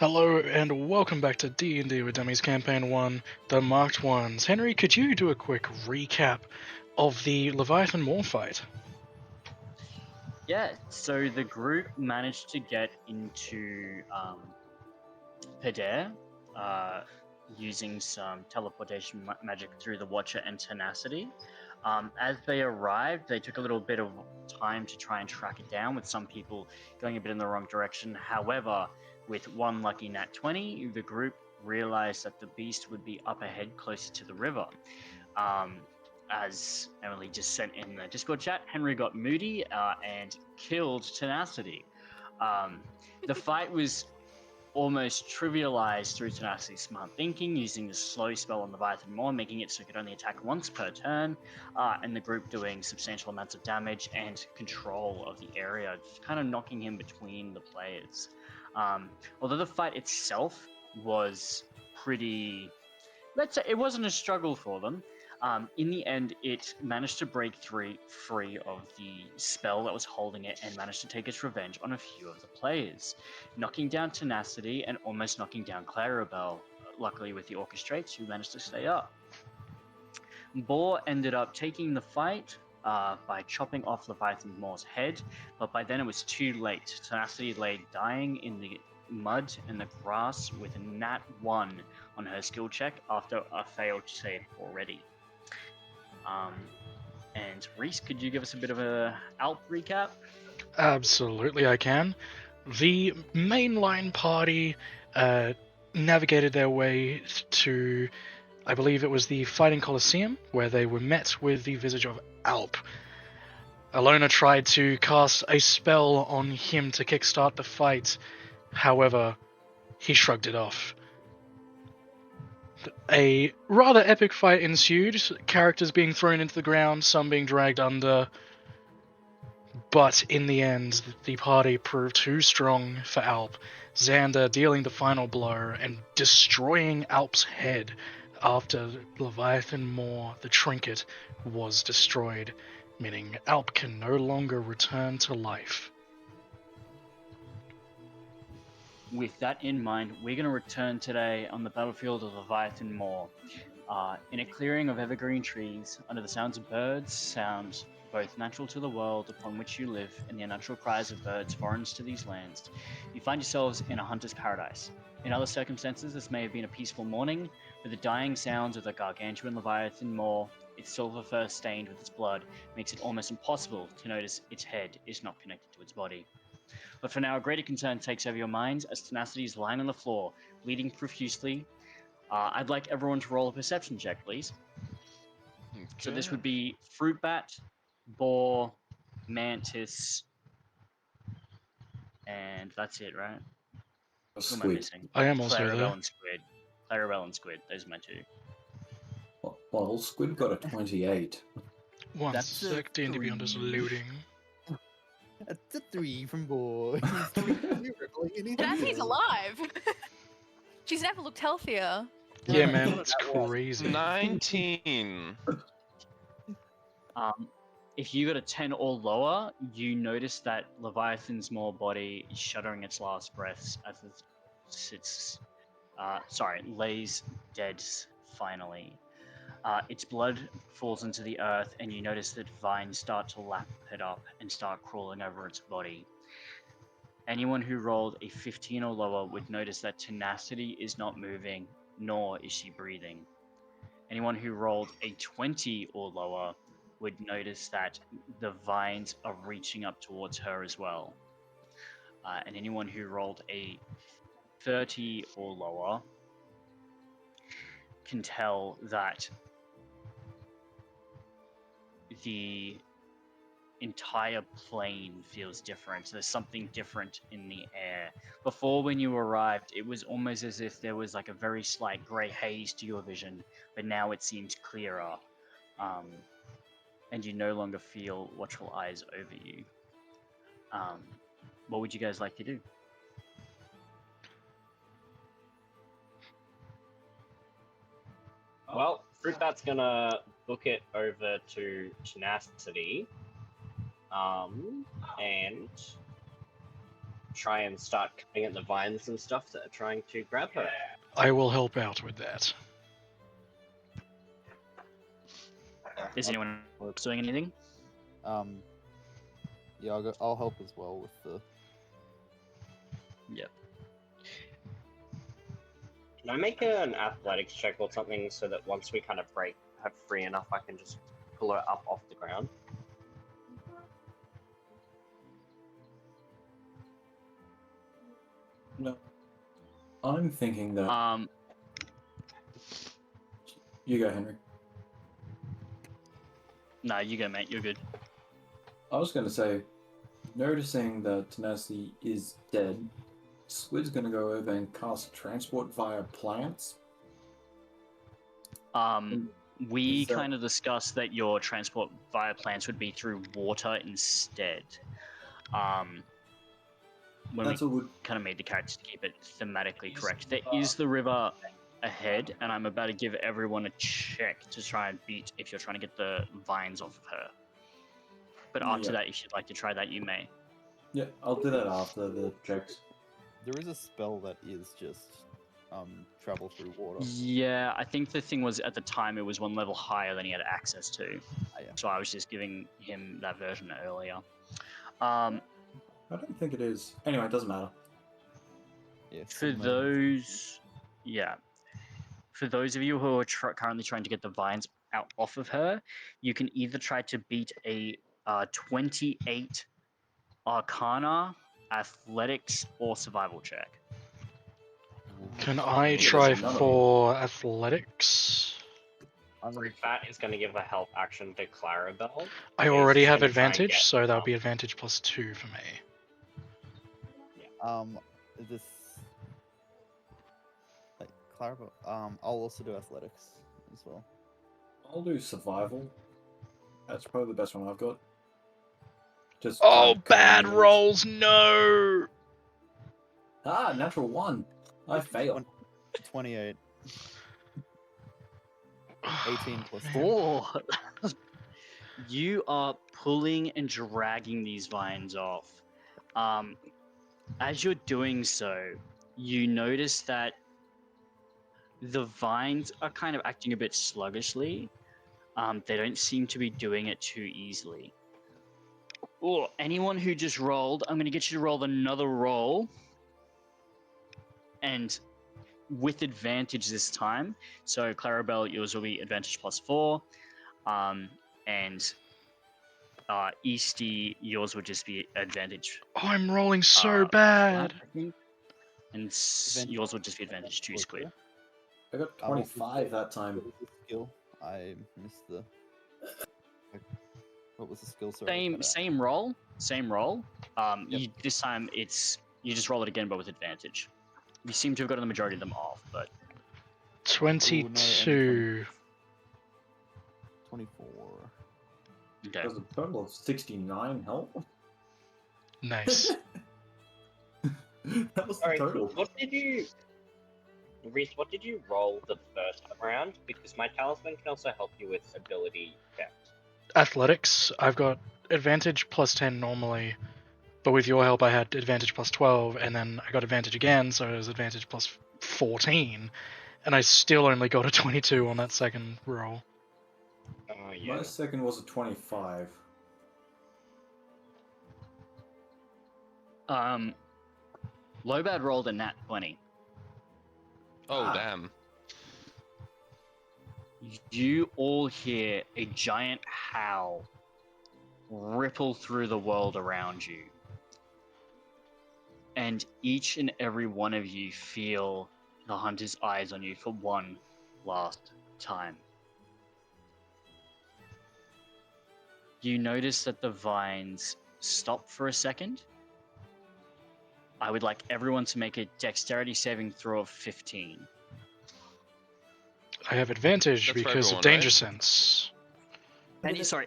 Hello and welcome back to D&D with Dummies Campaign 1, The Marked Ones. Henry, could you do a quick recap of the Leviathan War fight? Yeah, so the group managed to get into Pedair using some teleportation magic through the Watcher and Tenacity. As they arrived, they took a little bit of time to try and track it down, with some people going a bit in the wrong direction. However, with one lucky nat 20, the group realized that the beast would be up ahead closer to the river. As Emily just sent in the Discord chat, Henry got moody and killed Tenacity. The fight was almost trivialized through Tenacity's smart thinking, using the slow spell on Leviathan Maw, making it so it could only attack once per turn, and the group doing substantial amounts of damage and control of the area, just kind of knocking him between the players. Although the fight itself was pretty, let's say it wasn't a struggle for them. In the end, it managed to break free of the spell that was holding it and managed to take its revenge on a few of the players, knocking down Tenacity and almost knocking down Clarabelle, luckily with the Orchestrates, who managed to stay up. Boar ended up taking the fight by chopping off Leviathan Maw's head, but by then it was too late. Tenacity lay dying in the mud and the grass with a nat 1 on her skill check after a failed save already. And Reese, could you give us a bit of a Alp recap? Absolutely, I can. The mainline party navigated their way to, I believe it was the Fighting Colosseum, where they were met with the visage of Alp. Alona tried to cast a spell on him to kickstart the fight, however, he shrugged it off. A rather epic fight ensued, characters being thrown into the ground, some being dragged under, but in the end, the party proved too strong for Alp, Xander dealing the final blow and destroying Alp's head after Leviathan Maw, the trinket, was destroyed, meaning Alp can no longer return to life. With that in mind, we're going to return today on the battlefield of Leviathan Maw. In a clearing of evergreen trees, under the sounds of birds, sounds both natural to the world upon which you live and the unnatural cries of birds foreign to these lands, you find yourselves in a hunter's paradise. In other circumstances, this may have been a peaceful morning, but the dying sounds of the gargantuan Leviathan Maw, its silver fur stained with its blood, makes it almost impossible to notice its head is not connected to its body. But for now, a greater concern takes over your minds as Tenacity is lying on the floor, bleeding profusely. I'd like everyone to roll a perception check, please. Okay. So this would be Fruit Bat, Boar, Mantis, and that's it, right? Who am I Squid. missing? I am also Clarabelle there. and Squid. Clarabelle and Squid, those are my two. Well, Squid got a 28. One That's sec, D&D Beyond is three. loading. That's a 3 from Boy. He's 3 from you, Ripley, and he's Tenacity good. alive. She's never looked healthier. Yeah, God. man, it's crazy. 19. If you got a 10 or lower, you notice that Leviathan's Maw body is shuddering its last breaths as it sits, lays dead finally. Its blood falls into the earth, and you notice that vines start to lap it up and start crawling over its body. Anyone who rolled a 15 or lower would notice that Tenacity is not moving, nor is she breathing. Anyone who rolled a 20 or lower would notice that the vines are reaching up towards her as well. And anyone who rolled a 30 or lower can tell that the entire plane feels different. There's something different in the air. Before, when you arrived, it was almost as if there was like a very slight grey haze to your vision, but now it seems clearer. And you no longer feel watchful eyes over you. What would you guys like to do? Well, Fruit Bat's gonna book it over to Tenacity. And try and start cutting at the vines and stuff that are trying to grab her. I will help out with that. Is anyone else doing anything? Yeah, I'll help as well with the. Yep. Can I make an athletics check or something so that once we kind of break her free enough, I can just pull her up off the ground? No. I'm thinking that. You go, Henry. No, you go, mate. You're good. I was going to say, noticing that Tenacity is dead, Squid's going to go over and cast Transport via plants. We Is that- kind of discussed that your transport via plants would be through water instead. When That's we what would. kind of made the characters to keep it thematically correct. There is the river ahead, and I'm about to give everyone a check to try and beat if you're trying to get the vines off of her. But after Yeah. that, if you'd like to try that, you may. Yeah, I'll do that after the checks. There is a spell that is just travel through water. Yeah, I think the thing was at the time it was one level higher than he had access to. Ah, yeah. So I was just giving him that version earlier. I don't think it is. Anyway, it doesn't matter. Yeah. For submerged. those, yeah, for those of you who are currently trying to get the vines out off of her, you can either try to beat a 28 Arcana, Athletics, or Survival check. Can I Yeah, try there's none of for athletics? I'm gonna Free Fat is going to give a help action to Clarabelle. I He's already just have gonna try and advantage, get, so that'll be advantage +2 for me. this like Clarabelle. I'll also do athletics as well. I'll do survival. That's probably the best one I've got. Just Oh, trying to cover bad my ears. rolls, no! Ah, natural 1. I failed. 28. 18 plus 2. Oh, you are pulling and dragging these vines off. As you're doing so, you notice that the vines are kind of acting a bit sluggishly. They don't seem to be doing it too easily. Oh, anyone who just rolled, I'm going to get you to roll another roll. And with advantage this time. So, Clarabelle, yours will be advantage +4. And Easty, yours would just be advantage. Oh, I'm rolling so flat, bad. I think. And yours would just be advantage 2 squid. I got What was 25 that time. What was the skill? I missed the. What was the skill? Sorry, I cut out. Same roll. Yep. This time you just roll it again, but with advantage. You seem to have gotten the majority of them off, but 22. 24. okay. There's a total of 69 health. Nice. That was the Sorry, total. what did you... Reese, what did you roll the first time around? Because my talisman can also help you with ability checks. Athletics, I've got advantage +10 normally, but with your help I had advantage +12, and then I got advantage again, so it was advantage +14, and I still only got a 22 on that second roll. Oh, yeah. My second was a 25. Lobad rolled a nat 20. Oh, Ah. damn. You all hear a giant howl ripple through the world around you. And each and every one of you feel the hunter's eyes on you for one last time. You notice that the vines stop for a second. I would like everyone to make a dexterity saving throw of 15. I have advantage That's for because of everyone, danger right? sense.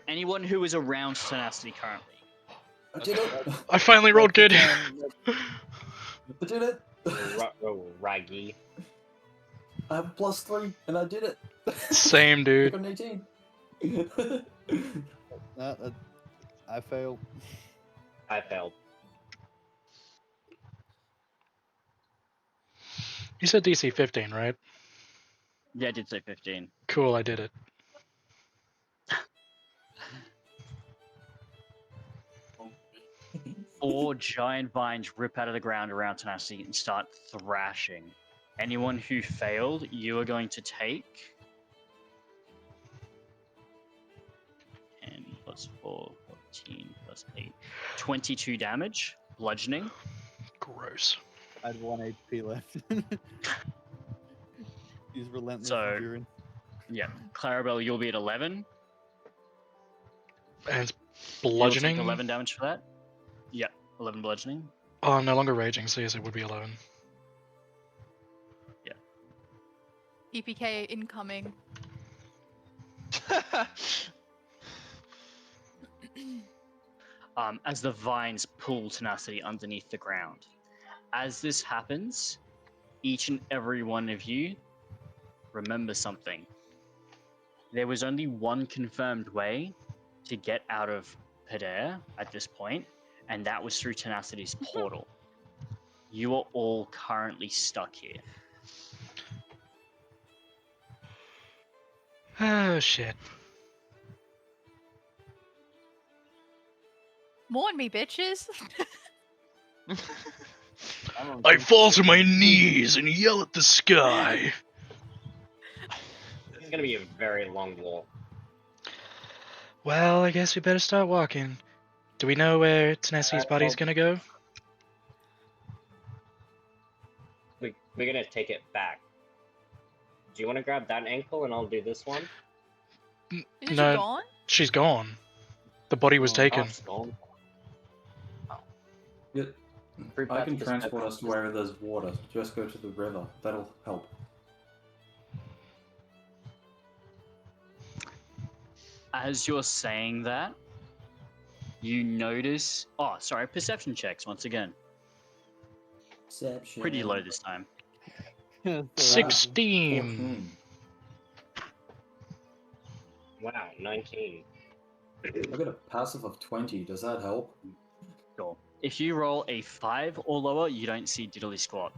Anyone who is around tenacity currently. I did it! I finally rolled good. I did it! Raggy. I have a +3, and I did it! Same, I dude. got an 18. I failed. I failed. You said DC 15, right? Yeah, I did say 15. Cool, I did it. Four giant vines rip out of the ground around Tenacity and start thrashing. Anyone who failed, you are going to take 10 plus 4, 14 plus 8, 22 damage, bludgeoning. Gross. I had 1 HP left. Use relentless So- endurance. Yeah, Clarabelle, you'll be at 11. And it's You'll take bludgeoning. 11 damage for that. Yeah, 11 bludgeoning. Oh, I'm no longer raging, so yes, it would be 11. EPK incoming. As the vines pull Tenacity underneath the ground. As this happens, each and every one of you remember something. There was only one confirmed way to get out of Pader at this point, and that was through Tenacity's portal. You are all currently stuck here. Oh, shit. Mourn me, bitches. I fall to my knees and yell at the sky. It's gonna be a very long walk. Well, I guess we better start walking. Do we know where Tenacity's body's well- gonna go? We're gonna take it back. Do you want to grab that ankle and I'll do this one? Isn't No. she gone? She's gone. The body was taken. Oh, it's gone. Yeah, Bring I back can this transport pepper. us to wherever there's water. Just go to the river. That'll help. As you're saying that, you notice. Oh, sorry, perception checks once again. Perception. Pretty low this time. 16. 14. Wow, 19. I got a passive of 20. Does that help? Sure. If you roll a 5 or lower, you don't see diddly squat.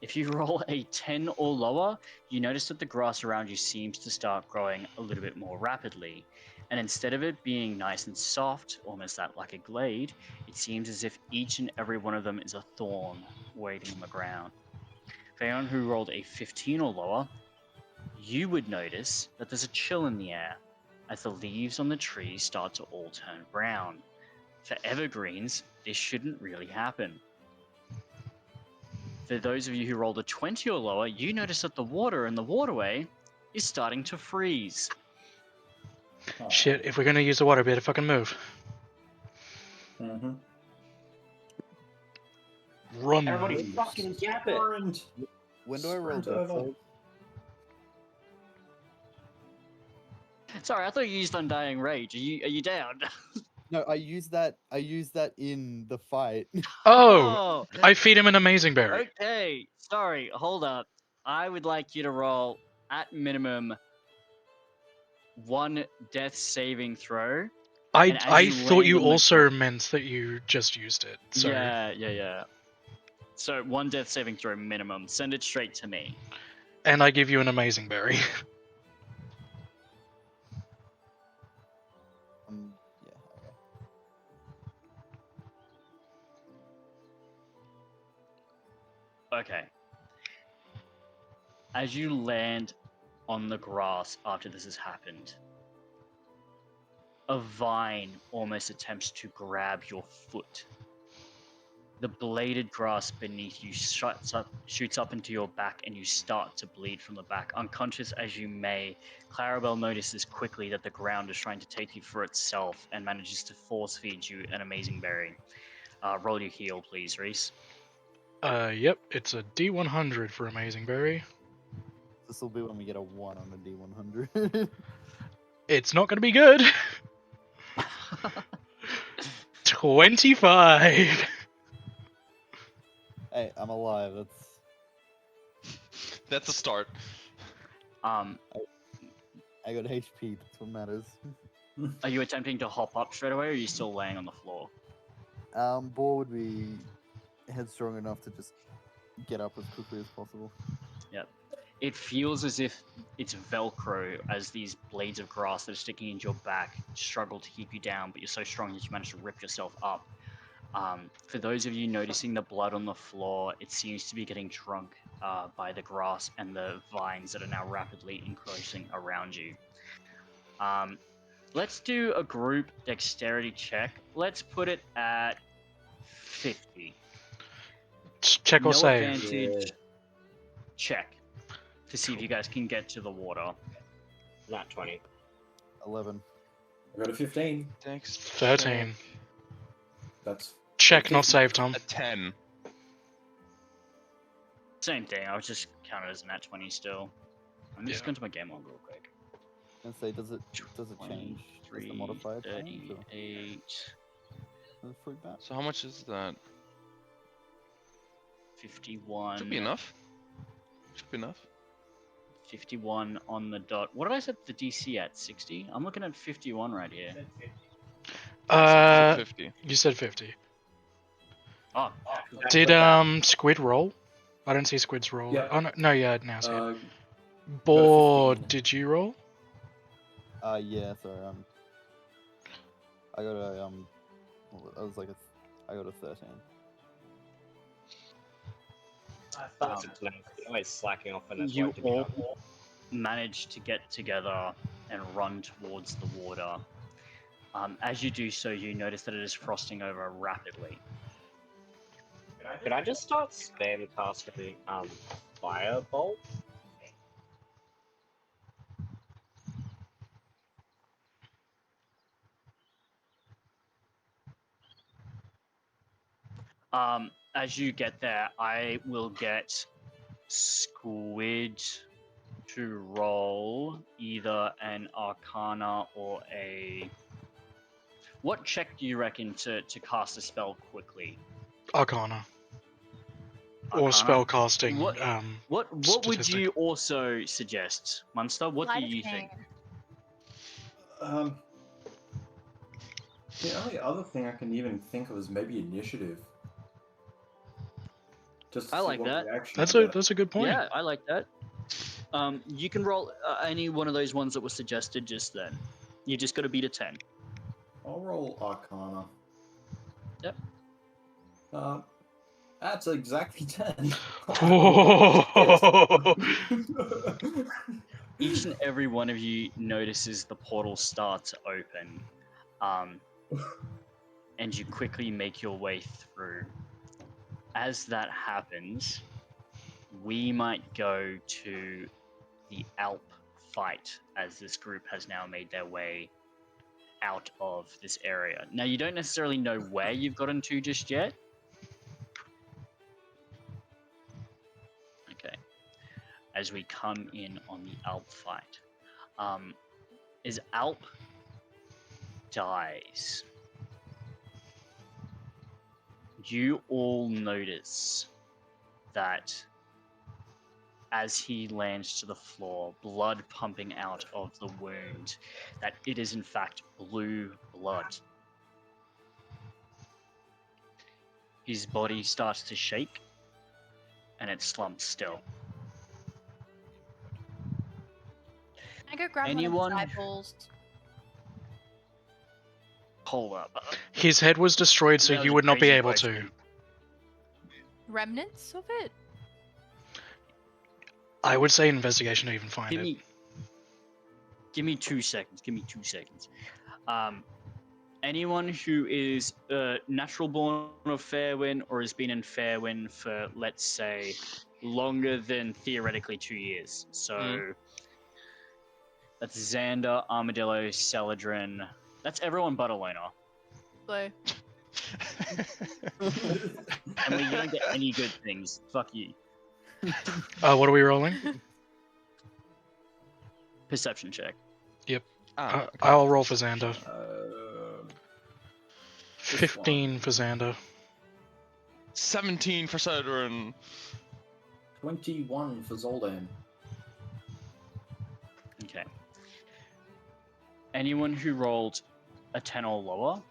If you roll a 10 or lower, you notice that the grass around you seems to start growing a little bit more rapidly. And instead of it being nice and soft, almost like a glade, it seems as if each and every one of them is a thorn waiting on the ground. For anyone who rolled a 15 or lower, you would notice that there's a chill in the air as the leaves on the trees start to all turn brown. For evergreens, this shouldn't really happen. For those of you who rolled a 20 or lower, you notice that the water in the waterway is starting to freeze. Oh. Shit, if we're gonna use the water, better fucking move. Mm-hmm. Run. Everybody fucking gap it! Sprint. When do I roll Sprint death over. save? Sorry, I thought you used Undying Rage. Are you down? No, I use that in the fight. Oh! I feed him an amazing berry. Okay. Sorry, hold up. I would like you to roll, at minimum, 1 death saving throw. And as I you thought land you on the also meant that you just used it. So Yeah. So 1 death saving throw minimum. Send it straight to me. and I give you an amazing berry. Yeah. Okay. Okay. As you land on the grass after this has happened, a vine almost attempts to grab your foot. The bladed grass beneath you shoots up into your back, and you start to bleed from the back. Unconscious as you may, Clarabelle notices quickly that the ground is trying to take you for itself and manages to force feed you an amazing berry. Roll your heal, please, Reese. Yep, it's a D100 for amazing berry. This will be when we get a 1 on the D100. It's not gonna be good. 25. Hey, I'm alive. That's a start. I got HP. That's what matters. Are you attempting to hop up straight away, or are you still laying on the floor? Boar would be headstrong enough to just get up as quickly as possible. It feels as if it's Velcro, as these blades of grass that are sticking into your back struggle to keep you down, but you're so strong that you manage to rip yourself up. For those of you noticing the blood on the floor, it seems to be getting drunk by the grass and the vines that are now rapidly encroaching around you. Let's do a group dexterity check. Let's put it at 50. Check or No save. advantage. Check to see if you guys can get to the water. Not 20. 11. I got a 15. Dex 13. That's Check, not save, Tom. A 10. Same thing. I was just counted as a nat 20 still. I'm just Yeah. going to my game log real quick. And say, does it change as the modifier change? Or 38, does it freak that? So how much is that? 51. Should be enough. Should be enough. 51 on the dot. What did I set the DC at? 60? I'm looking at 51 right here. Uh, 50. you said 50. Oh, Did Squid roll? I don't see Squid's roll. Yeah. Oh no, yeah, now see it. got a Board, 15. did you roll? Yeah, sorry, I got a, I was like I got a 13. That's always slacking off when that's you work to be all done. manage to get together and run towards the water. As you do so, you notice that it is frosting over rapidly. Could I just start spam casting Firebolt? As you get there, I will get Squid to roll either an Arcana or a... What check do you reckon to cast a spell quickly? Arcana. Or Arcana? spell casting. What- What would statistic. you also suggest, Munster? What Sleight do of you think? hand. The only other thing I can even think of is maybe initiative. Just to I see like what that. reaction That's I a get. that's a good point. Yeah, I like that. You can roll any one of those ones that were suggested just then. You just got to beat a 10. I'll roll Arcana. Yep. That's exactly 10. Oh. Each and every one of you notices the portal start to open, and you quickly make your way through. As that happens, we might go to the Alp fight, as this group has now made their way out of this area. Now, you don't necessarily know where you've gotten to just yet. Okay. As we come in on the Alp fight. As Alp dies, you all notice that as he lands to the floor, blood pumping out of the wound, that it is in fact blue blood. His body starts to shake, and it slumps still. Can I go grab Anyone? one of his eyeballs? Hold up. His head was destroyed, so That was you a would not be crazy able question. Remnants of it? to. I would say investigation to even find Give it. me 2 seconds. Give me 2 seconds. Anyone who is natural born of Fairwind or has been in Fairwind for, let's say, longer than theoretically 2 years. So that's Xander, Armadillo, Celadrin. That's everyone but Alona. Blue. And we don't get any good things. Fuck you. What are we rolling? Perception check. Ah, okay. I'll roll for Xander. 15 one. for Xander. 17 for Soderin. 21 for Zoldan. Okay. Anyone who rolled a 10 or lower,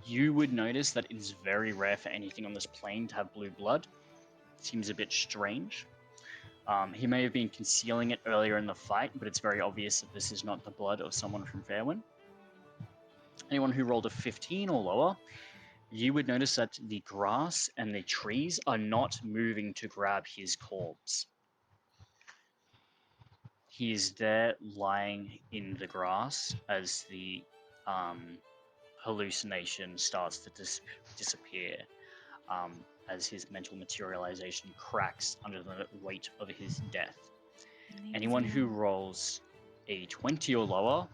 You would notice that it's very rare for anything on this plane to have blue blood. Seems a bit strange. He may have been concealing it earlier in the fight, but it's very obvious that this is not the blood of someone from Fairwind. Anyone who rolled a 15 or lower, you would notice that the grass and the trees are not moving to grab his corpse. He is there lying in the grass as the hallucination starts to disappear, as his mental materialization cracks under the weight of his death. Anyone who rolls a 20 or lower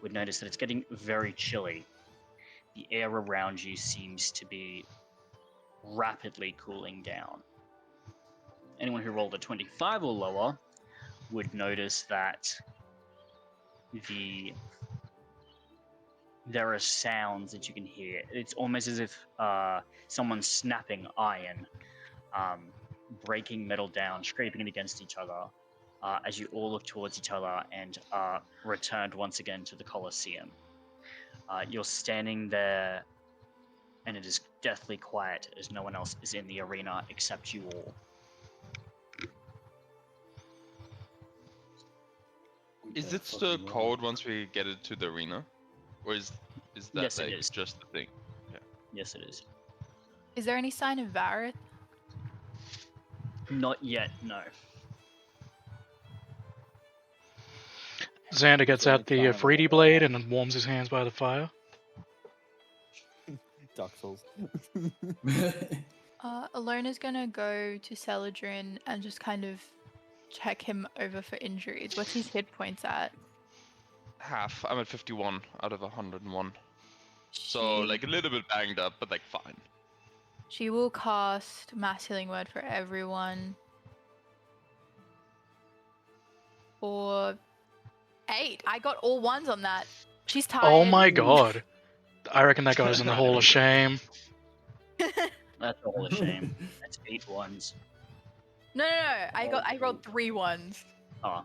would notice that it's getting very chilly. The air around you seems to be rapidly cooling down. Anyone who rolled a 25 or lower would notice that there are sounds that you can hear. It's almost as if someone's snapping iron, breaking metal down, scraping it against each other, as you all look towards each other and are returned once again to the Colosseum. You're standing there, and it is deathly quiet as no one else is in the arena except you all. Is it still cold once we get it to the arena? Or is that Yes, it like is. just the thing? Yes, it is. Is there any sign of Vareth? Not yet, no. Xander gets out the Freedy blade and warms his hands by the fire. Dark Souls. Alona's gonna go to Celadrin and just kind of check him over for injuries. What's his hit points at? Half. I'm at 51 out of 101. So like a little bit banged up, but like fine. She will cast Mass Healing Word for everyone. For 8. I got all ones on that. She's tired. Oh my god. I reckon that goes in the Hall of Shame. That's all a shame. That's 8 ones. No. I rolled 3 ones. Oh.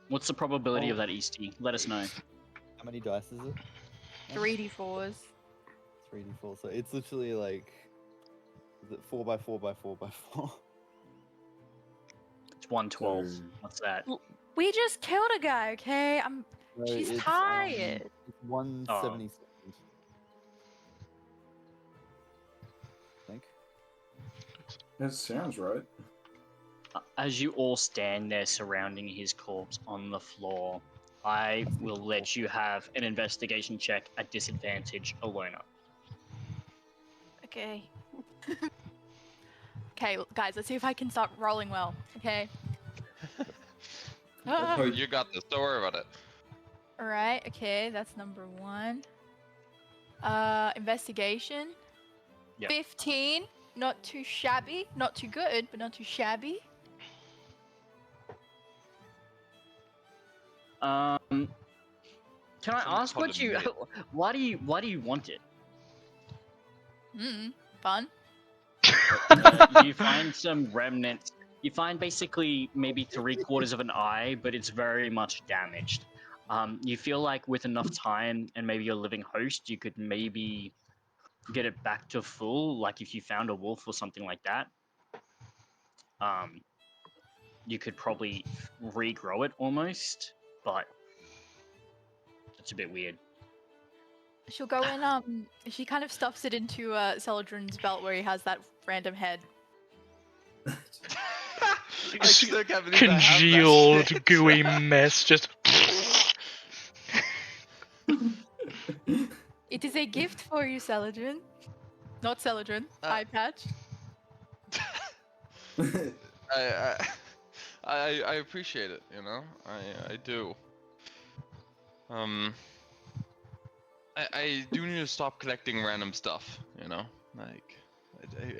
What's the probability of that, Easty? Let us know. How many dice is it? 3d4s. 3d4. So it's literally like, is it 4x4x4x4? It's 112. So- What's that? We just killed a guy, okay? No, She's it's, tired. It's 177. I think. That sounds right. As you all stand there surrounding his corpse on the floor, I will let you have an investigation check at disadvantage, Alona. Okay. Okay, guys, let's see if I can start rolling well, okay? Oh, you got this. Don't worry about it. Alright, okay, that's number 1. Investigation. Yep. 15. Not too shabby. Not too good, but not too shabby. Can I Some ask what you? column Why do you want it? Fun. You find some remnants. You find basically maybe 3/4 of an eye, but it's very much damaged. You feel like with enough time and maybe your living host, you could maybe get it back to full. Like if you found a wolf or something like that, you could probably regrow it almost, but it's a bit weird. She'll go in, she kind of stuffs it into Celadrin's belt where he has that random head. I still can't believe I have that Congealed, shit. gooey mess, just. It is a gift for you, Celadrin. Not Celadrin, eye patch. I appreciate it, you know. I do. I do need to stop collecting random stuff, you know. Like,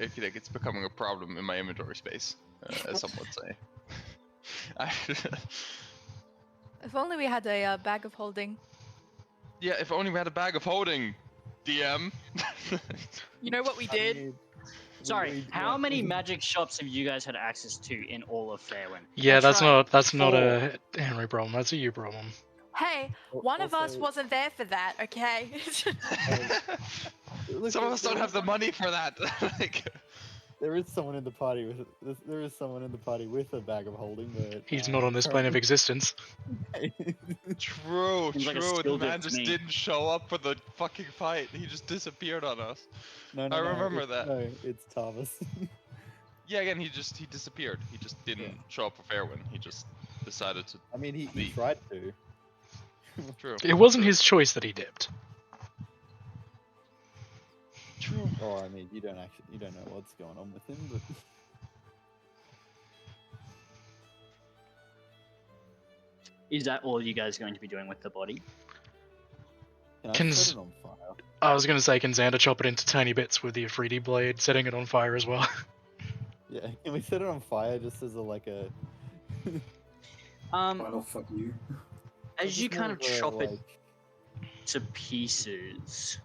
I feel like it's becoming a problem in my inventory space, as some would say. If only we had a bag of holding. Yeah, if only we had a bag of holding, DM. You know what we did? Sorry, how many magic shops have you guys had access to in all of Fairwind? Yeah, that's right. not a Henry problem. That's a you problem. Hey, one of us Also- wasn't there for that, okay? Look, Some of us don't there have is- the money for that. Like, There is someone in the party with a bag of holding, but He's not on this plane of existence. true, Seems like a true. The skill dip man to just me. didn't show up for the fucking fight. He just disappeared on us. No, I remember it's- that. No, it's Tarvis. Yeah, again, he disappeared. He just didn't show up for Fairwind. He just decided to. I mean, he Leave. tried to. True. It wasn't true, his choice that he dipped. True. Or I mean, you don't know what's going on with him, but Is that all you guys are going to be doing with the body? can I Can set s- it on fire? I was gonna say, can Xander chop it into tiny bits with the Afridi blade, setting it on fire as well? Yeah, can we set it on fire just as a Final fuck you. As you just more kind of of a, chop it like- to pieces,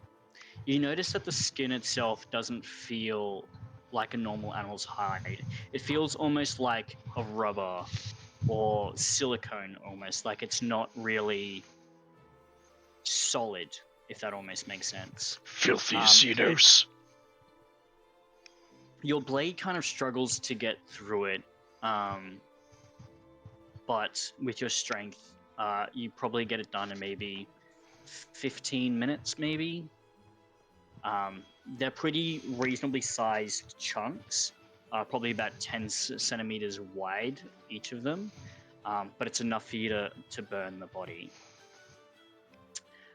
you notice that the skin itself doesn't feel like a normal animal's hide. It feels almost like a rubber or silicone, almost like it's not really solid, if that almost makes sense. Filthy Um, Xenos. Your blade kind of struggles to get through it, but with your strength, you probably get it done in maybe 15 minutes, maybe. They're pretty reasonably sized chunks, probably about 10 centimeters wide, each of them, but it's enough for you to burn the body.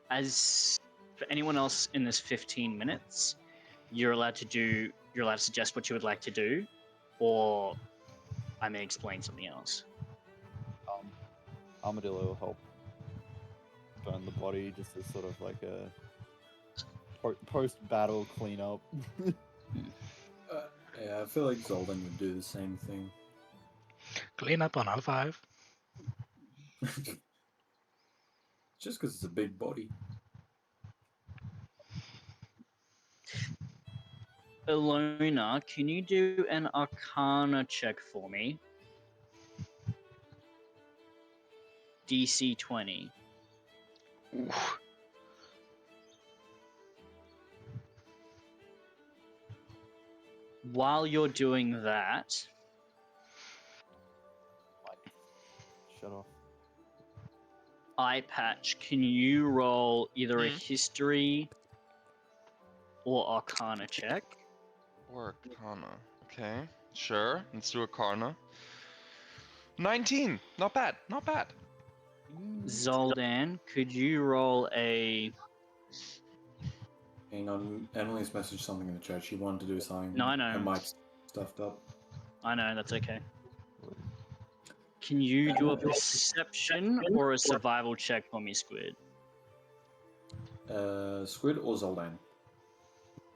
As for anyone else in this 15 minutes, you're allowed to suggest what you would like to do, or I may explain something else. Armadillo will help burn the body just as sort of like a post-battle cleanup. Yeah, I feel like Zoldan would do the same thing. Clean up on R5. Just because it's a big body. Ilona, can you do an Arcana check for me? DC 20. While you're doing that, Shut off. Eye Patch, can you roll either a Hmm. history or Arcana check? Or Arcana. Okay, sure. Let's do Arcana. 19. Not bad. Not bad. Zoldan, could you roll a... Hang on, Emily's messaged something in the chat. She wanted to do something. No, I know. Her mic's stuffed up. I know, that's okay. Can you do a perception or a survival check for me, Squid? Squid or Zoldan?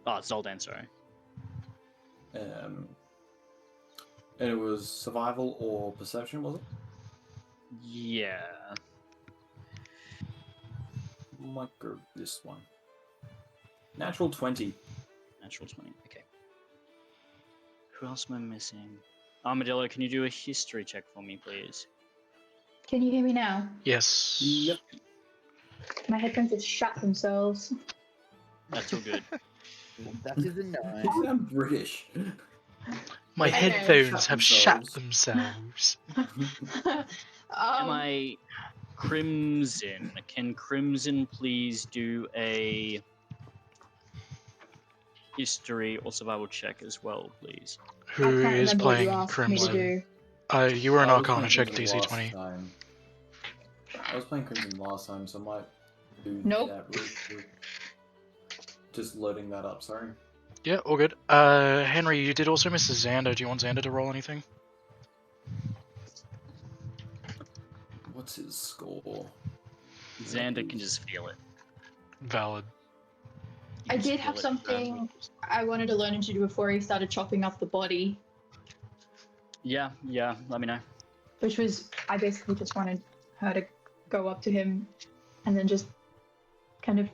Oh, Zoldan, sorry. And it was survival or perception, was it? Yeah. Might go this one. Natural 20. Natural 20, okay. Who else am I missing? Armadillo, can you do a history check for me, please? Can you hear me now? Yes. Yep. My headphones have shut themselves. That's all good. That is a 9. You sound British. My Okay. headphones Shut have shut themselves. Am I Crimson? Can Crimson please do a history or survival check as well, please? I Who can't is remember what you playing asked me to Crimson? do. You were an I was Arcana playing check Crimson DC last 20. time. I was playing Crimson last time, so I might do Nope. that really quick. Just loading that up, sorry. Yeah, all good. Henry, you did also miss Xander. Do you want Xander to roll anything? What's his score? Xander can just feel it. Valid. You I can just did have feel it. something I wanted to learn him to do before he started chopping up the body, Yeah, let me know. which was I basically just wanted her to go up to him and then just kind of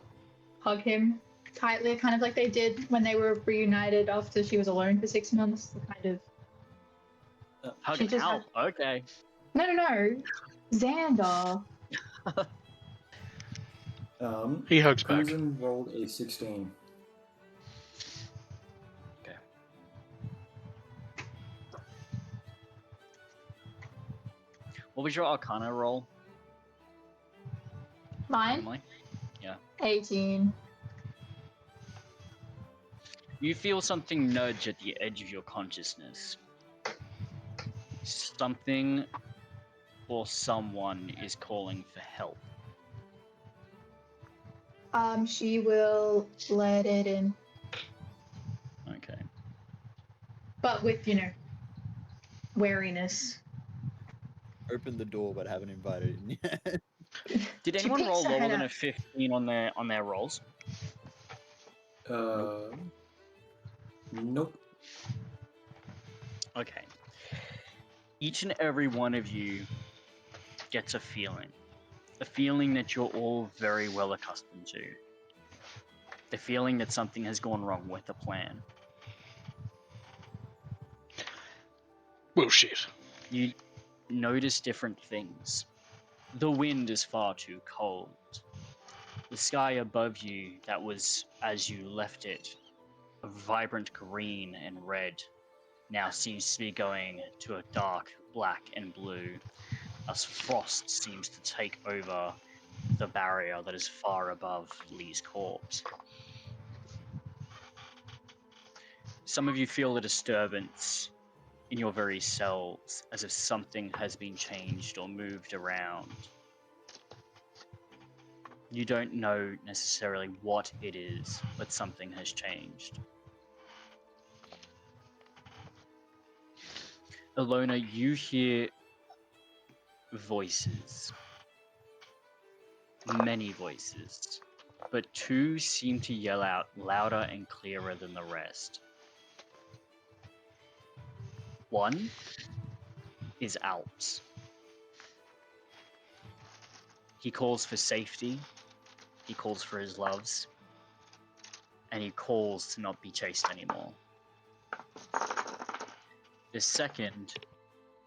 hug him tightly, kind of like they did when they were reunited after she was alone for 6 months. The kind of Hug She it just out. Okay. no, Xander. He hugs back. Crimson rolled a 16. Okay. What was your Arcana roll, Mine? Emily? 18. You feel something nudge at the edge of your consciousness. Something or someone is calling for help. She will let it in, Okay. but with, wariness. Open the door, but haven't invited in yet. Did She anyone peeks roll her lower head than out. a 15 on their rolls? Nope. Okay. Each and every one of you gets a feeling that you're all very well accustomed to. The feeling that something has gone wrong with the plan. Bullshit. You notice different things. The wind is far too cold. The sky above you, that was, as you left it, a vibrant green and red, now seems to be going to a dark black and blue, as frost seems to take over the barrier that is far above Lee's corpse. Some of you feel a disturbance in your very selves, as if something has been changed or moved around. You don't know necessarily what it is, but something has changed. Alona, you hear voices. Many voices. But two seem to yell out louder and clearer than the rest. One is Alps. He calls for safety, he calls for his loves, and he calls to not be chased anymore. The second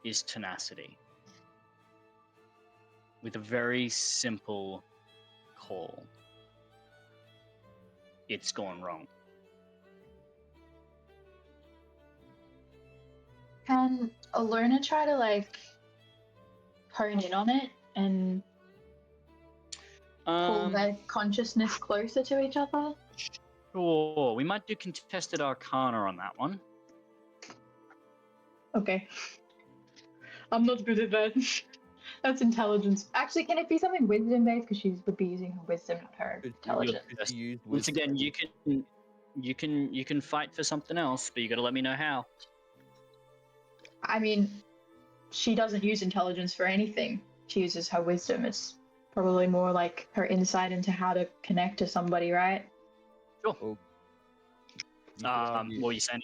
is Tenacity, with a very simple call. It's gone wrong. Can Alona try to, hone in on it and pull their consciousness closer to each other? Sure, we might do contested Arcana on that one. Okay. I'm not good at that. That's intelligence. Actually, can it be something wisdom based? Because she would be using her wisdom, not her intelligence. Could you use Once wisdom? again, you can fight for something else, but you got to let me know how. I mean, she doesn't use intelligence for anything. She uses her wisdom. It's probably more like her insight into how to connect to somebody, right? Sure. You could argue- What are you saying?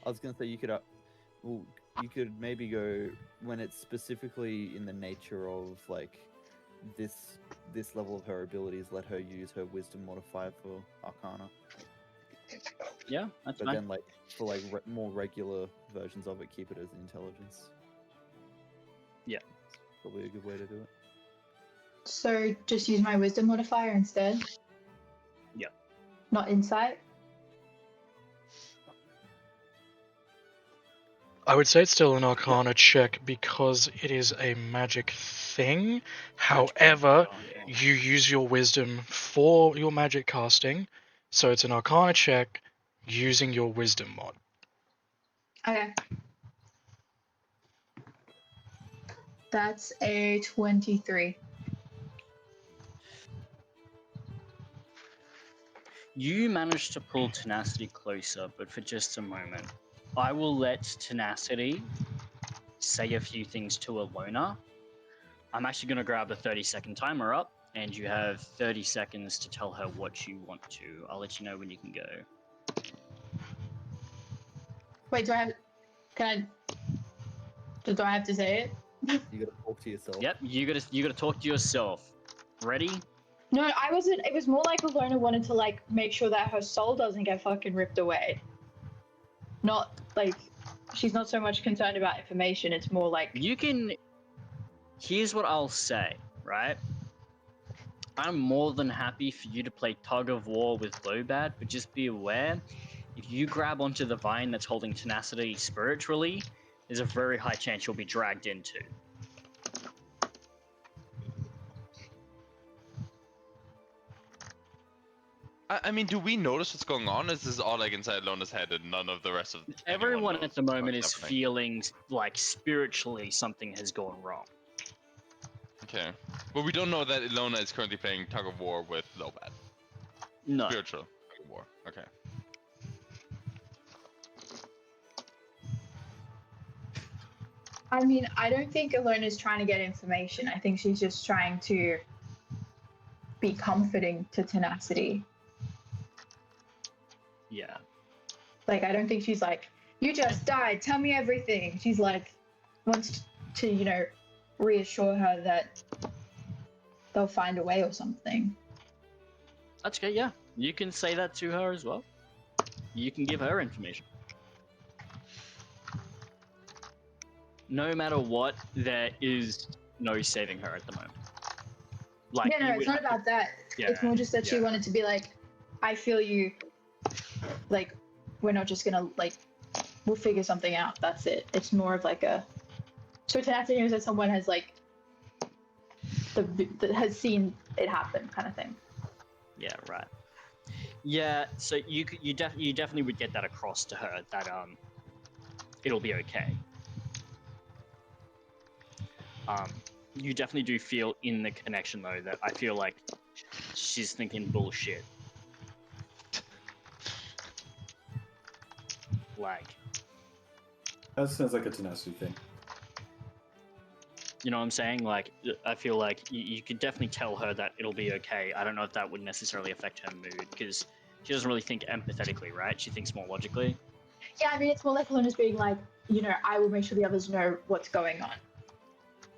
I was gonna say you could. Well, you could maybe go when it's specifically in the nature of this level of her abilities. Let her use her wisdom modifier for Arcana. Yeah, that's But fine. then, for more regular versions of it, keep it as intelligence. Yeah. Probably a good way to do it. So just use my wisdom modifier instead? Yeah. Not insight? I would say it's still an Arcana check because it is a magic thing. However, you use your wisdom for your magic casting, so it's an Arcana check using your wisdom mod. Okay. That's a 23. You managed to pull Tenacity closer, but for just a moment. I will let Tenacity say a few things to Alona. I'm actually going to grab the 30-second timer up, and you have 30 seconds to tell her what you want to. I'll let you know when you can go. Wait, do I have to say it? You gotta talk to yourself. Yep, you gotta talk to yourself. Ready? No, I wasn't. It was more like Alona wanted to make sure that her soul doesn't get fucking ripped away. Not she's not so much concerned about information. It's more like You can. Here's what I'll say, right? I'm more than happy for you to play tug of war with Lobad, but just be aware, if you grab onto the vine that's holding tenacity spiritually, there's a very high chance you'll be dragged into. I mean, do we notice what's going on? Is this all like inside Lona's head and none of the rest of Everyone knows at the what's moment is happening? feeling like spiritually something has gone wrong. Okay. But we don't know that Ilona is currently playing tug of war with Lobad. No. Spiritual tug of war. Okay. I mean, I don't think Alona's trying to get information. I think she's just trying to be comforting to Tenacity. Yeah. Like, I don't think she's like, you just died, tell me everything. She's like, wants to, you know, reassure her that they'll find a way or something. That's okay, yeah. You can say that to her as well. You can give her information. No matter what, there is no saving her at the moment. Like, Yeah, no, you it's would not have to- about that. Yeah, It's more just that she yeah. wanted to be like, I feel you. Like, we're not just gonna, like, we'll figure something out. That's it. It's more of like a. So Tenacity knows that someone has, like, that has seen it happen, kind of thing. Yeah, right. Yeah, so you definitely would get that across to her that it'll be okay. You definitely do feel in the connection though that I feel like she's thinking bullshit. Like, That sounds like a Tenacity thing. you know what I'm saying? Like, I feel like you could definitely tell her that it'll be okay. I don't know if that would necessarily affect her mood because she doesn't really think empathetically, right? She thinks more logically. Yeah, I mean, it's more like Alona's being like, you know, I will make sure the others know what's going on.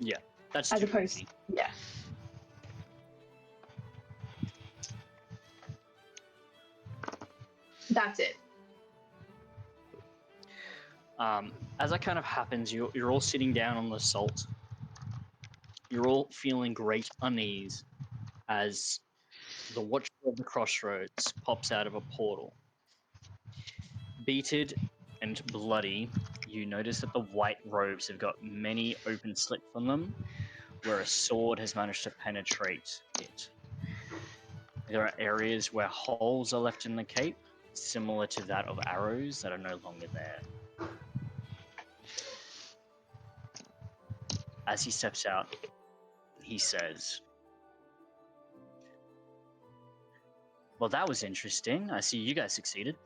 Yeah, that's As too opposed, easy. yeah. That's it. As that kind of happens, you're all sitting down on the salt. You're all feeling great unease as the Watcher of the Crossroads pops out of a portal. Beated and bloody, you notice that the white robes have got many open slits on them, where a sword has managed to penetrate it. There are areas where holes are left in the cape, similar to that of arrows that are no longer there. As he steps out, he says, "Well, that was interesting. I see you guys succeeded."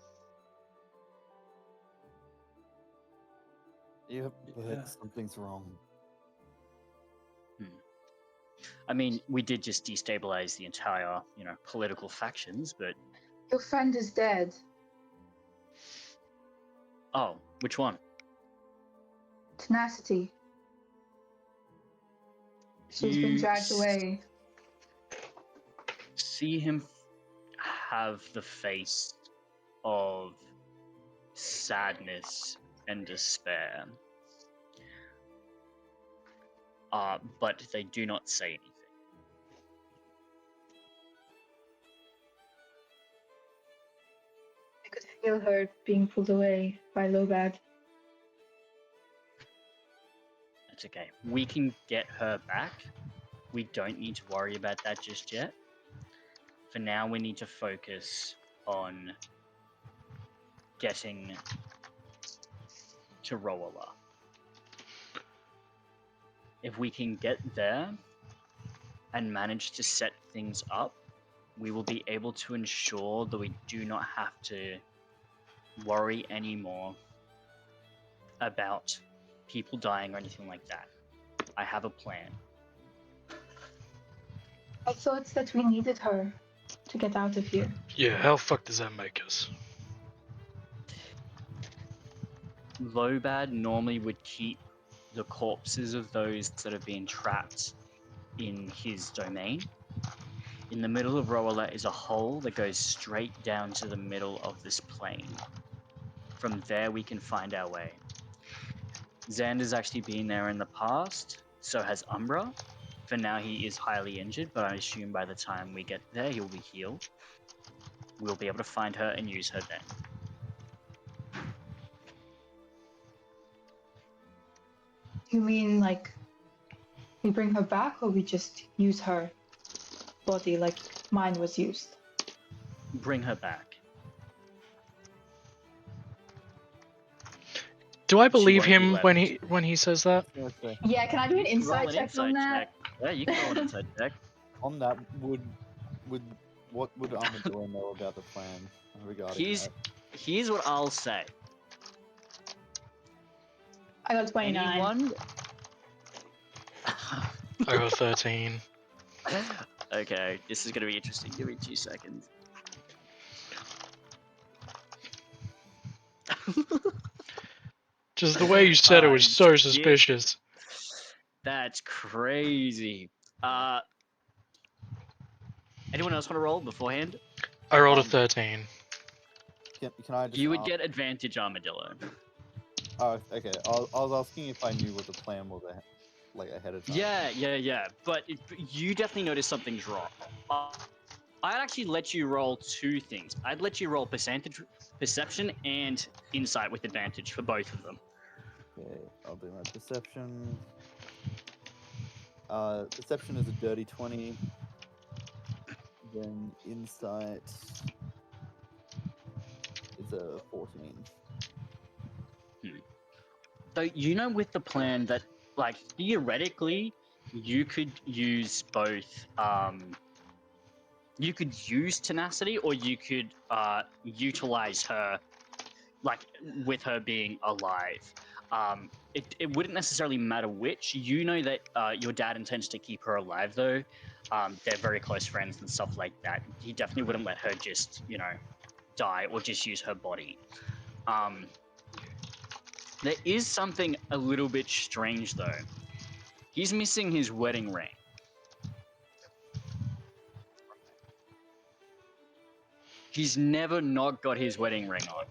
Yep, but Yeah. something's wrong. I mean, we did just destabilize the entire, political factions, but... Your friend is dead. Oh, which one? Tenacity. She's been You dragged away. see him have the face of sadness and despair. But they do not say anything. I could feel her being pulled away by Lobad. It's okay. We can get her back. We don't need to worry about that just yet. For now, we need to focus on getting to Roala. If we can get there and manage to set things up, we will be able to ensure that we do not have to worry anymore about people dying or anything like that. I have a plan. I thought that we needed her to get out of here. Yeah, how fucked does that make us? Lobad normally would keep the corpses of those that have been trapped in his domain. In the middle of Roala is a hole that goes straight down to the middle of this plane. From there we can find our way. Xander's actually been there in the past, so has Umbra. For now, he is highly injured, but I assume by the time we get there, he'll be healed. We'll be able to find her and use her then. You mean like we bring her back, or we just use her body like mine was used? Bring her back. Do I She believe won't be him left. when he says that? Okay. Yeah, can I do an You can roll insight check on that? check. Yeah, you can roll an insight check. On that, would what would Armadillo know about the plan regarding that? Here's what I'll say. I got 29. Anyone? Over 13. Okay, this is gonna be interesting. Give me 2 seconds. Just the way you said it was so Shit. suspicious. That's crazy. Anyone else want to roll beforehand? I rolled a 13. Can I just? You would ask- get advantage, Armadillo. Oh, okay. I was asking if I knew what the plan was, ahead of time. Yeah. But you definitely noticed something's wrong. I'd actually let you roll 2 things. I'd let you roll perception and insight with advantage for both of them. Okay, I'll do my perception. Perception is a dirty 20. Then insight is a 14. So you know with the plan that, like, theoretically, you could use both. You could use tenacity, or you could utilize her, like, with her being alive. It wouldn't necessarily matter which. You know that your dad intends to keep her alive, though. They're very close friends and stuff like that. He definitely wouldn't let her just, die or just use her body. There is something a little bit strange, though. He's missing his wedding ring. He's never not got his wedding ring on.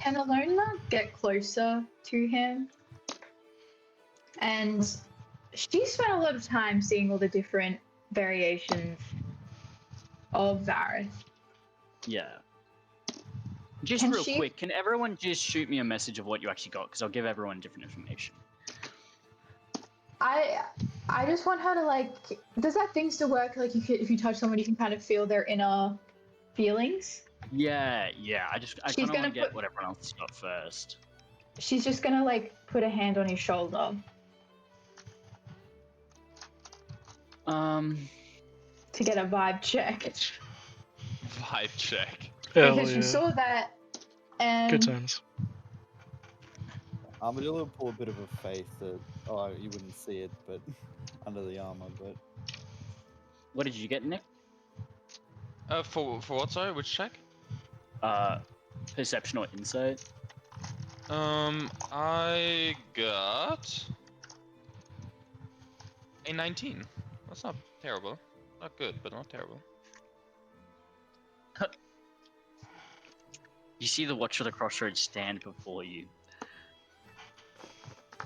Can Alona get closer to him? And she spent a lot of time seeing all the different variations of Varys. Yeah. Just Can real she- quick, can everyone just shoot me a message of what you actually got? Because I'll give everyone different information. I just want her to, like, does that thing still work? Like, if you touch someone, you can kind of feel their inner feelings. Yeah. I She's kind of want gonna to get put- what everyone else got first. She's just gonna, like, put a hand on his shoulder to get a vibe check. Vibe check. Hell Because yeah. you saw that, and Good times. Armadillo will pull a bit of a face that, you wouldn't see it, but under the armor, but What did you get, Nick? For what? Sorry, which check? Perception or insight? I got a 19. That's not terrible. Not good, but not terrible. You see the Watcher of the Crossroads stand before you.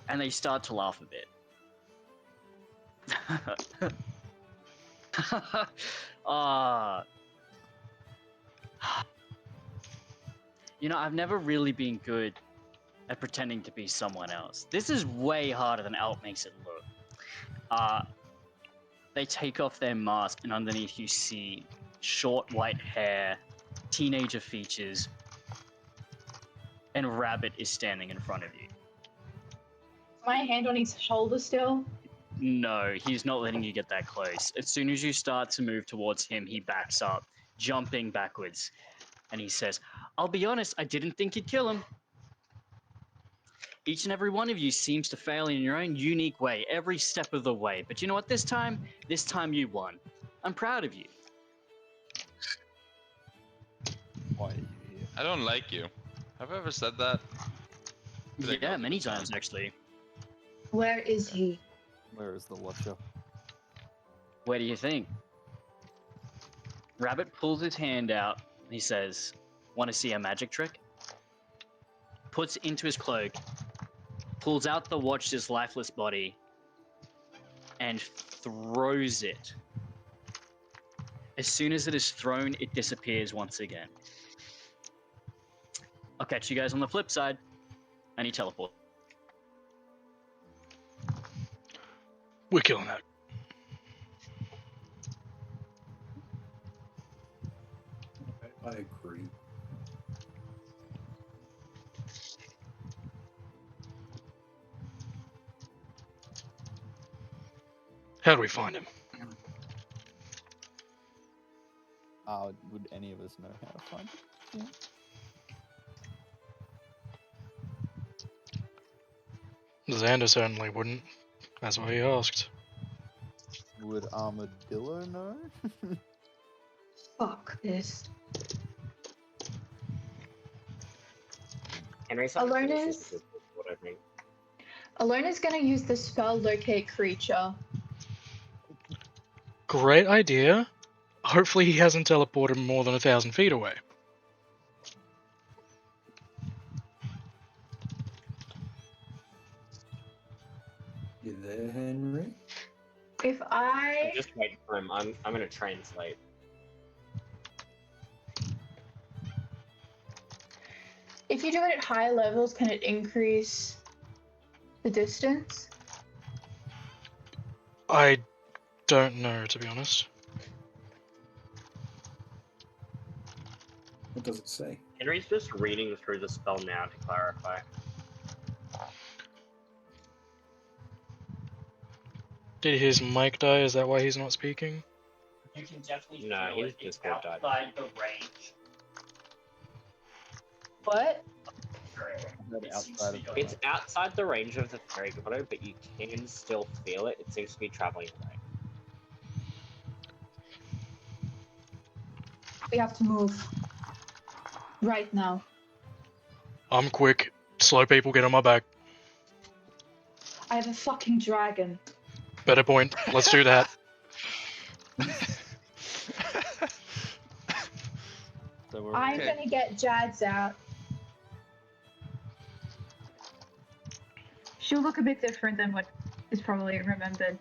And they start to laugh a bit. I've never really been good at pretending to be someone else. This is way harder than Alp makes it look. They take off their mask, and underneath you see short white hair, teenager features, and Rabbit is standing in front of you. my hand on his shoulder still. No, he's not letting you get that close. As soon as you start to move towards him, he backs up, jumping backwards. And he says, I'll be honest, I didn't think you'd kill him. Each and every one of you seems to fail in your own unique way, every step of the way. But you know what, this time you won. I'm proud of you. why are you here? I don't like you. Have I ever said that? Like, Yeah, I'll many give it times, actually. Where is he? Where is the Watcher? Where do you think? Rabbit pulls his hand out. He says, want to see a magic trick? Puts it into his cloak, pulls out the watch's lifeless body and throws it. As soon as it is thrown, it disappears once again. I'll catch you guys on the flip side. And he teleports. We're killing that. I agree. How do we find him? Would any of us know how to find it? Xander certainly wouldn't. That's why he asked. Would Armadillo know? Fuck this. Henry's Alona's- what I think. Alona's gonna use the spell locate creature. Great idea. Hopefully he hasn't teleported more than 1,000 feet away. You there, Henry? If I Just wait for him. I'm gonna translate. if you do it at higher levels, can it increase the distance? I don't know, to be honest. What does it say? Henry's just reading through the spell now to clarify. Did his mic die? Is that why he's not speaking? You can definitely No, feel his it. It's Discord died. outside the range. What? It's outside the range of the fairy grotto, but you can still feel it. It seems to be traveling away. We have to move. Right now. I'm quick. Slow people get on my back. I have a fucking dragon. Better point. Let's do that. So we're I'm Okay. gonna get Jads out. She'll look a bit different than what is probably remembered.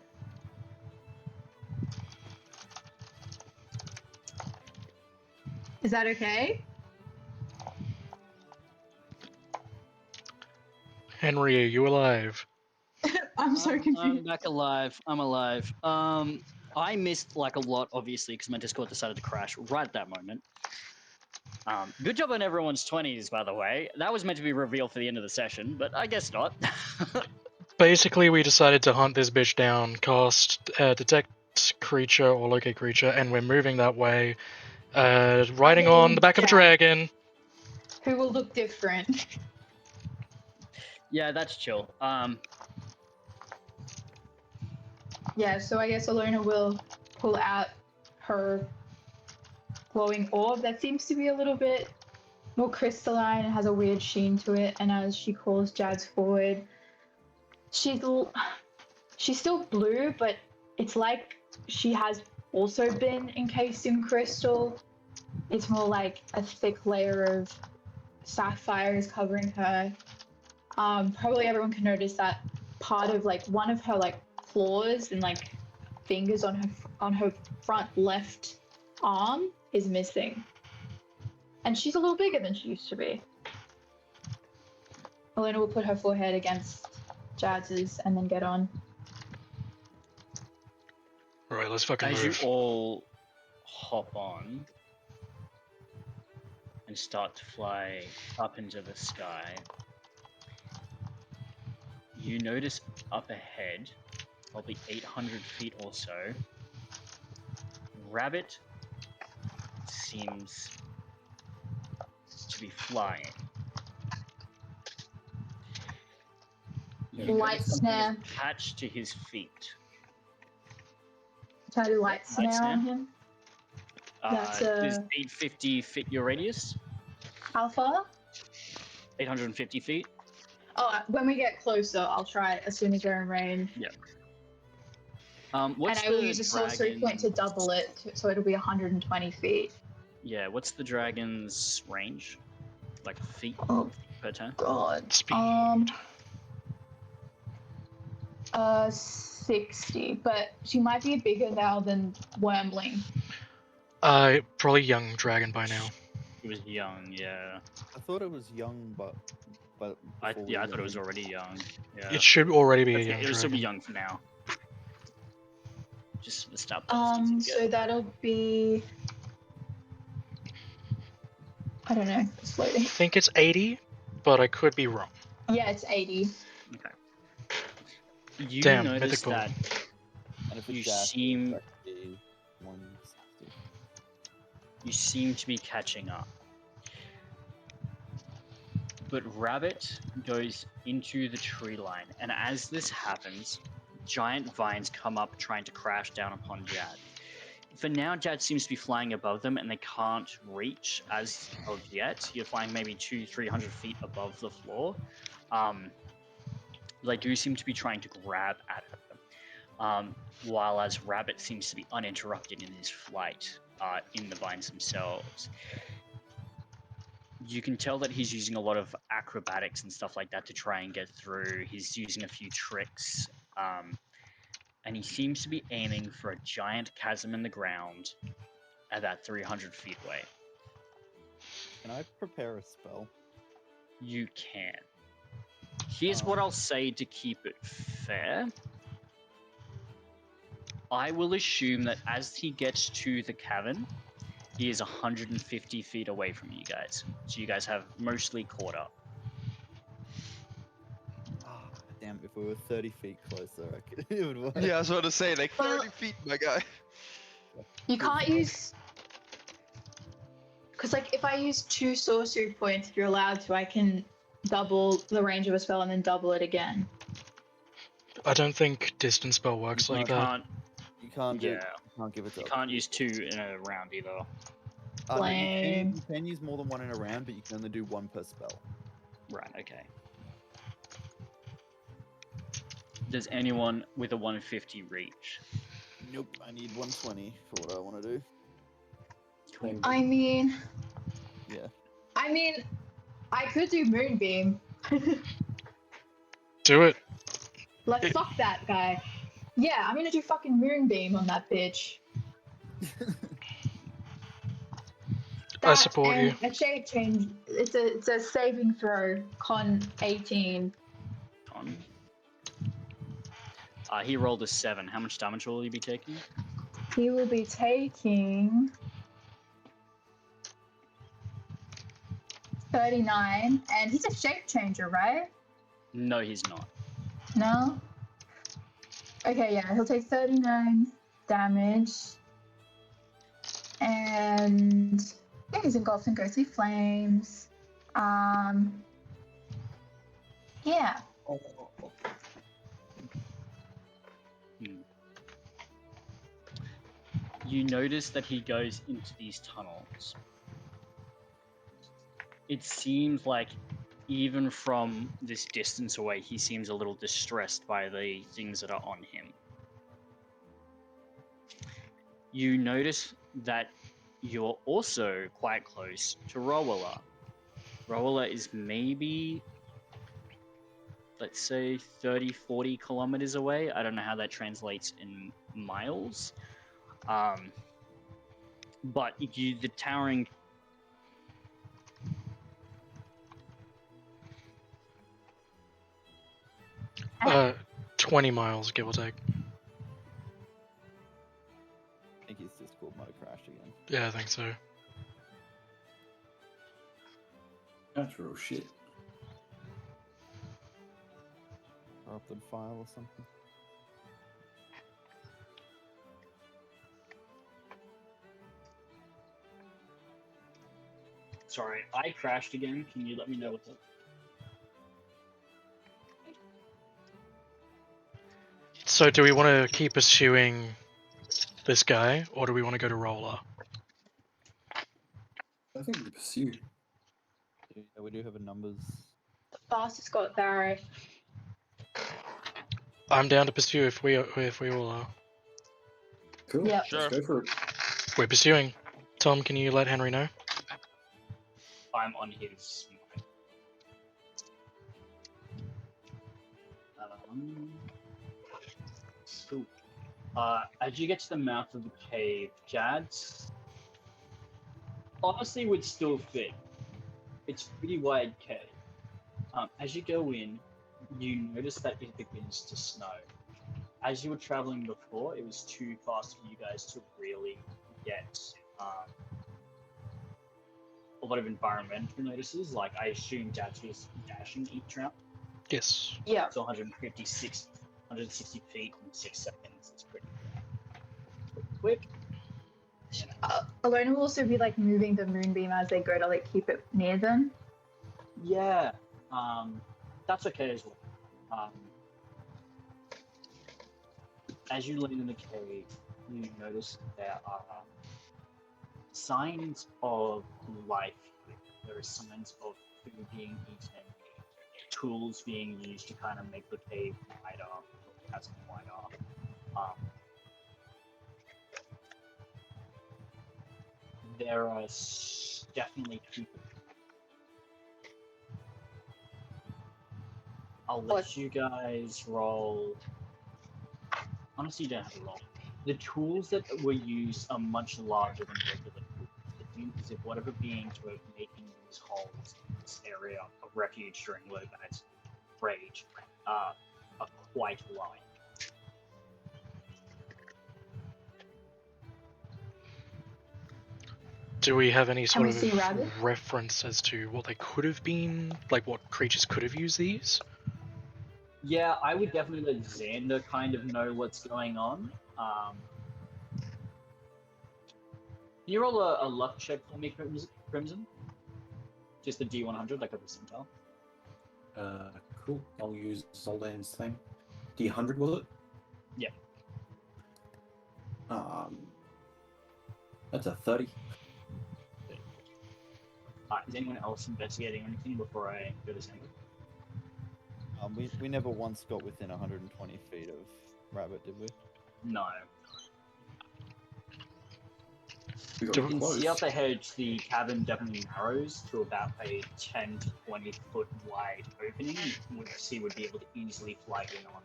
Is that okay? Henry, are you alive? I'm so I'm confused. back alive. I'm alive. I missed like a lot, obviously, because my Discord decided to crash right at that moment. Good job on everyone's 20s, by the way. That was meant to be revealed for the end of the session, but I guess not. Basically, we decided to hunt this bitch down, cast detect creature or locate creature, and we're moving that way. Riding on the back of a dragon. Who will look different? Yeah, that's chill. Yeah, so I guess Alona will pull out her glowing orb that seems to be a little bit more crystalline and has a weird sheen to it. And as she calls Jads forward, she's still blue, but it's like she has also been encased in crystal. It's more like a thick layer of sapphire is covering her. Probably everyone can notice that part of like one of her like claws and like fingers on her front left arm is missing, and she's a little bigger than she used to be. Elena will put her forehead against Jads's and then get on. Alright, let's fucking As you move. all hop on and start to fly up into the sky, you notice up ahead, probably 800 feet or so, Rabbit seems to be flying. You Light notice something snare. attached to his feet. Try to light snare snare? on him. That's, Does 850 fit your radius? How far? 850 feet? Oh, when we get closer, I'll try it as soon as we're in range. What's And I will the use a sorcery point to double it, so it'll be 120 feet. Yeah, what's the dragon's range? Like feet Oh per turn? god. Speed. 60, but she might be bigger now than Wormling. Probably young dragon by now. He was young, yeah. I thought it was young, but I before we thought went it was in- already young. Yeah. It should already be a Okay, young it will still be dragon. young for now. Just the stuff So that'll be. I don't know. It's I loading. think it's 80, but I could be wrong. Yeah, it's 80. You Damn, notice mythic ball. that And if you it's dash, seem- that could be 160. you seem to be catching up. But Rabbit goes into the tree line, and as this happens, giant vines come up trying to crash down upon Jad. For now, Jad seems to be flying above them, and they can't reach as of yet. You're flying maybe 200-300 feet above the floor. They do seem to be trying to grab at her. While as Rabbit seems to be uninterrupted in his flight in the vines themselves. You can tell that he's using a lot of acrobatics and stuff like that to try and get through. He's using a few tricks. And he seems to be aiming for a giant chasm in the ground about 300 feet away. Can I prepare a spell? You can. Here's what I'll say to keep it fair. I will assume that as he gets to the cavern, he is 150 feet away from you guys. So you guys have mostly caught up. Ah, damn! If we were 30 feet closer, I could, it would work. Yeah, I was about to say, like Well- 30 feet, my guy. You can't use. Because, like, if I use 2 sorcery points, if you're allowed to, I can double the range of a spell and then double it again. I don't think distance spell works You like You that. can't. You can't do. Yeah. You can't give it to. You other can't use people. 2 in a round either. No, Flame. you can use more than one in a round, but you can only do 1 per spell. Right. Okay. Does anyone with a 150 reach? Nope, I need 120 for what I want to do. I mean, Yeah. I could do Moonbeam. Do it. Like, fuck that guy. Yeah, I'm gonna do fucking Moonbeam on that bitch. I support and you. A shape change. It's a saving throw. Con 18. On. He rolled a 7. How much damage will he be taking? He will be taking 39, and he's a shape changer, right? No, he's not. No? Okay, yeah, he'll take 39 damage. And yeah, he's engulfed in ghostly flames. Yeah. You notice that he goes into these tunnels. It seems like even from this distance away, he seems a little distressed by the things that are on him. You notice that you're also quite close to Rowella. Rowella is maybe, let's say, 30, 40 kilometers away. I don't know how that translates in miles. But the towering... 20 miles, give or take. I think his Discord might have crashed again. Yeah, I think so. Natural shit. Corrupted file or something. Sorry, I crashed again. Can you let me know what's up? So do we want to keep pursuing this guy, or do we want to go to Roller? I think we pursue. Yeah, we do have a numbers. The fastest got Barrow. I'm down to pursue if we all are. Cool. Yep. Sure. Let's go for it. We're pursuing. Tom, can you let Henry know? I'm on his... cool. As you get to the mouth of the cave, Jad's honestly would still fit. It's a pretty wide cave. As you go in, you notice that it begins to snow. As you were traveling before, it was too fast for you guys to really get a lot of environmental notices. Like, I assume Dad's was dashing each round. Yes. Yeah. So 160 feet in 6 seconds. It's pretty quick. Alona will also be like moving the moonbeam as they go to like keep it near them. Yeah, that's okay as well. As you land in the cave, you notice there are signs of life. There are signs of food being eaten, tools being used to kind of make the cave wider, as wider. There are definitely people. I'll let you guys roll. Honestly, you don't have to roll. The tools that were used are much larger than regular tools. It means if whatever beings were making these holes in this area of refuge during Lobad's rage are quite large. Do we have any Can sort we see of rabbit? reference as to what they could have been? Like, what creatures could have used these? Yeah, I would definitely let Xander kind of know what's going on. Can you roll a luck check for me, Crimson? Just a D100, like a percentile. Cool. I'll use Zoldan's thing. D100, was it? Yep. That's a 30. Is anyone else investigating anything before I go to Xander? We never once got within 120 feet of Rabbit, did we? No. We got You can close. see up ahead the cabin definitely narrows to about a 10 to 20 foot wide opening, which he would be able to easily fly in on.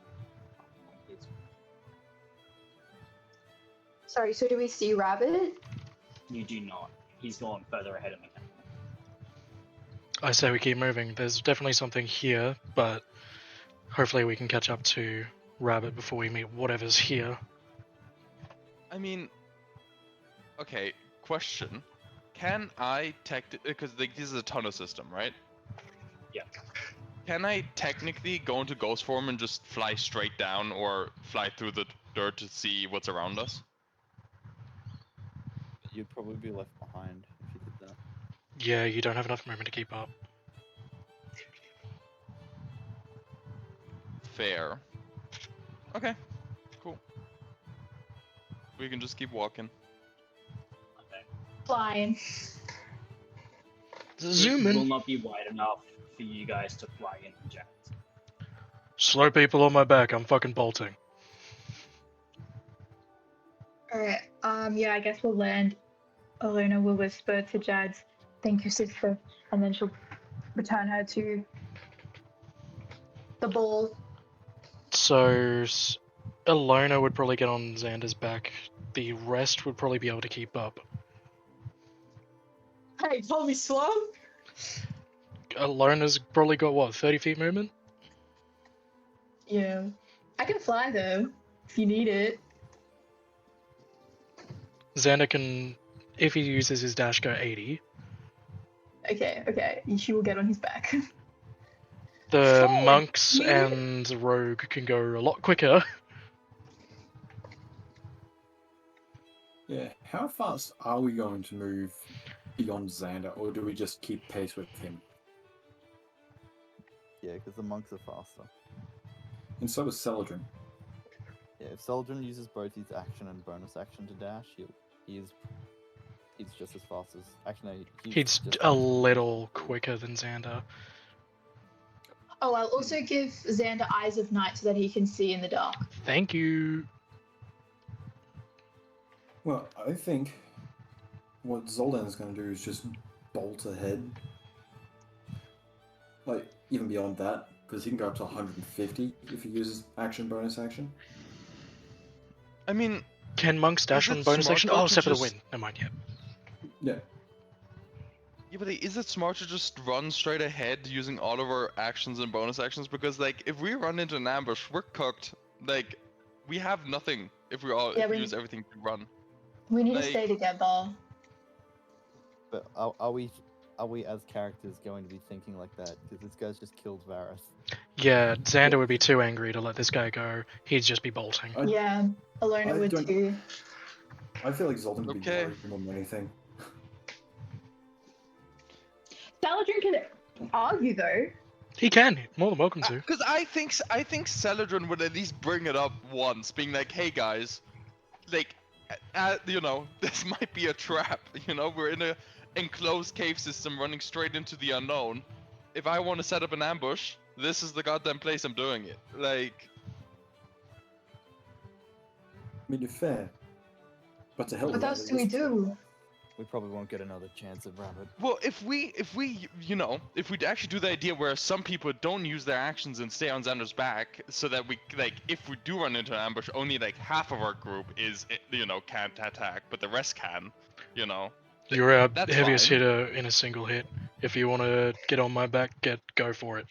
Sorry, so do we see Rabbit? You do not. He's gone further ahead of the cabin. I say we keep moving. There's definitely something here, but hopefully we can catch up to Rabbit before we meet whatever's here. I mean, okay, question. Can I because this is a tunnel system, right? Yeah. Can I technically go into ghost form and just fly straight down or fly through the dirt to see what's around us? You'd probably be left behind if you did that. Yeah, you don't have enough movement to keep up. Fair. Okay, cool. We can just keep walking. Okay. Flying. Zoom It will in. not be wide enough for you guys to fly in the jets. Slow people on my back, I'm fucking bolting. Alright, yeah, I guess we'll land. Alona will whisper to Jads, "Thank you, sister," and then she'll return her to the ball. So, Alona would probably get on Xander's back. The rest would probably be able to keep up. Hey, told me slow? Alona's probably got, what, 30 feet movement? Yeah. I can fly though, if you need it. Xander can, if he uses his dash, go 80. Okay. She will get on his back. The Forward, monks move. and rogue can go a lot quicker. Yeah, how fast are we going to move beyond Xander, or do we just keep pace with him? Yeah, because the monks are faster. And so is Celadrin. Yeah, if Celadrin uses both his action and bonus action to dash, he's just as fast as... Actually, no, He's just a little quicker than Xander. Oh, I'll also give Xander Eyes of Night so that he can see in the dark. Thank you. Well, I think what Zoldan's going to do is just bolt ahead. Like, even beyond that, because he can go up to 150 if he uses action, bonus action. I mean, Can monks dash Is on it bonus action? smarter Oh, to except for the just- wind. Never mind. Yeah. Yeah. yeah, but is it smart to just run straight ahead using all of our actions and bonus actions? Because like, if we run into an ambush, we're cooked. Like, we have nothing if we all Yeah, we- use everything to run. We need Like- to stay together. But are we as characters going to be thinking like that? Because this guy's just killed Varys. Yeah, Xander would be too angry to let this guy go. He'd just be bolting. Yeah, Alona I would don't- too. I feel like Zoltan would Okay. be worried more than anything. Saladrin can argue though. He can. More than welcome to. Because I think Celadrin would at least bring it up once, being like, "Hey guys, like, you know, this might be a trap. You know, we're in a enclosed cave system running straight into the unknown. If I want to set up an ambush, this is the goddamn place I'm doing it. Like, I mean, you're fair. But to hell What with that, else it do we was- do? We probably won't get another chance at Rabbit. well, if we, you know, if we actually do the idea where some people don't use their actions and stay on Xander's back, so that we, like, if we do run into an ambush, only like half of our group is, you know, can't attack, but the rest can, you know. You're our That's heaviest fine. hitter in a single hit. If you want to get on my back, go for it.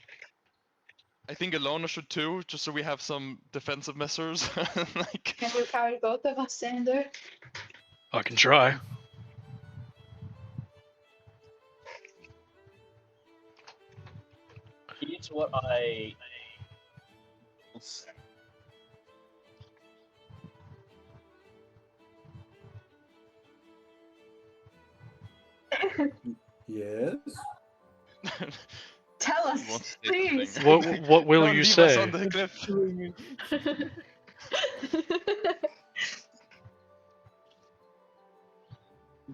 I think Alona should too, just so we have some defensive measures. Like, Can we carry both of us, Sander? I can try. Here's what I will say. Yes. Tell he us, wants to say please. something. What will Don't you leave us say? on the cliff.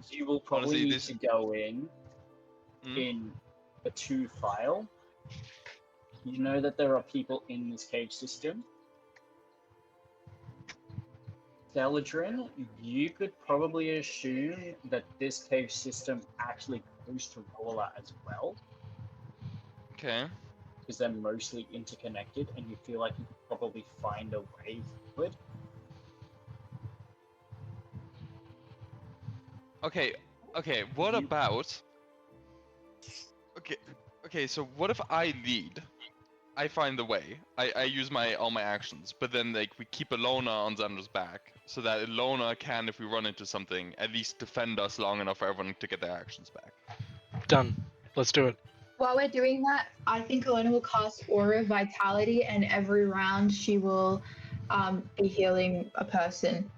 You will probably Honestly, need this- to go in Hmm? a 2 file. You know that there are people in this cage system. Celadrin, you could probably assume that this cage system actually goes to Roller as well, Okay. because they're mostly interconnected, and you feel like you could probably find a way forward. Okay. Okay. What You- about? Okay. Okay. So what if I lead? I find the way. I use all my actions, but then like we keep Alona on Xander's back, so that Alona can, if we run into something, at least defend us long enough for everyone to get their actions back. Done. Let's do it. While we're doing that, I think Alona will cast Aura of Vitality, and every round she will be healing a person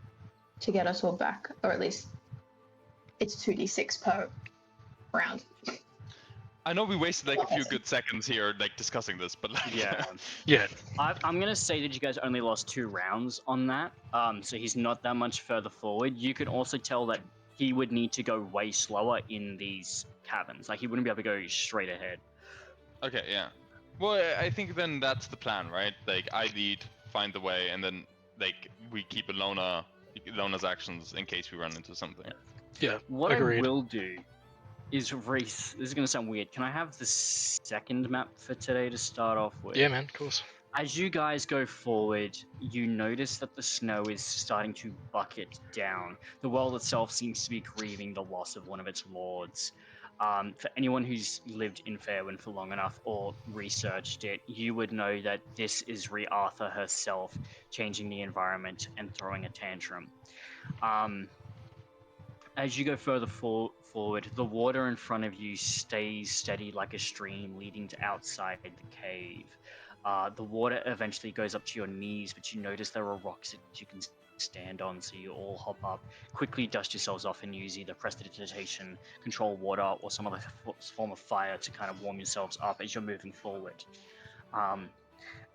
to get us all back, or at least it's 2d6 per round. I know we wasted like a few good seconds here, like discussing this, but like, Yeah. Yeah. I'm gonna say that you guys only lost 2 rounds on that, so he's not that much further forward. You can also tell that he would need to go way slower in these caverns. Like he wouldn't be able to go straight ahead. Okay, yeah. Well, I think then that's the plan, right? Like I lead, find the way, and then like we keep Lona's actions in case we run into something. Yeah. What Agreed. I will do is Reese. This is gonna sound weird. Can I have the second map for today to start off with? Yeah, man. Of course. As you guys go forward, you notice that the snow is starting to bucket down. The world itself seems to be grieving the loss of one of its lords. For anyone who's lived in Fairwind for long enough or researched it, you would know that this is Rhea Arthur herself changing the environment and throwing a tantrum. As you go further forward, the water in front of you stays steady like a stream leading to outside the cave. The water eventually goes up to your knees, but you notice there are rocks that you can stand on, so you all hop up, quickly dust yourselves off, and use either prestidigitation, control water, or some other form of fire to kind of warm yourselves up as you're moving forward.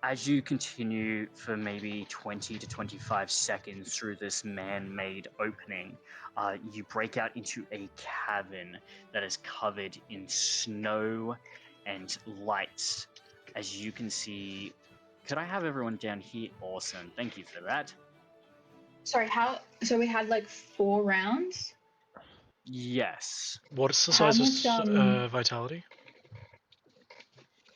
As you continue for maybe 20 to 25 seconds through this man-made opening, you break out into a cavern that is covered in snow and lights. As you can see, could I have everyone down here? Awesome, thank you for that. Sorry, how? So we had like 4 rounds. Yes. What's the How size much, of vitality?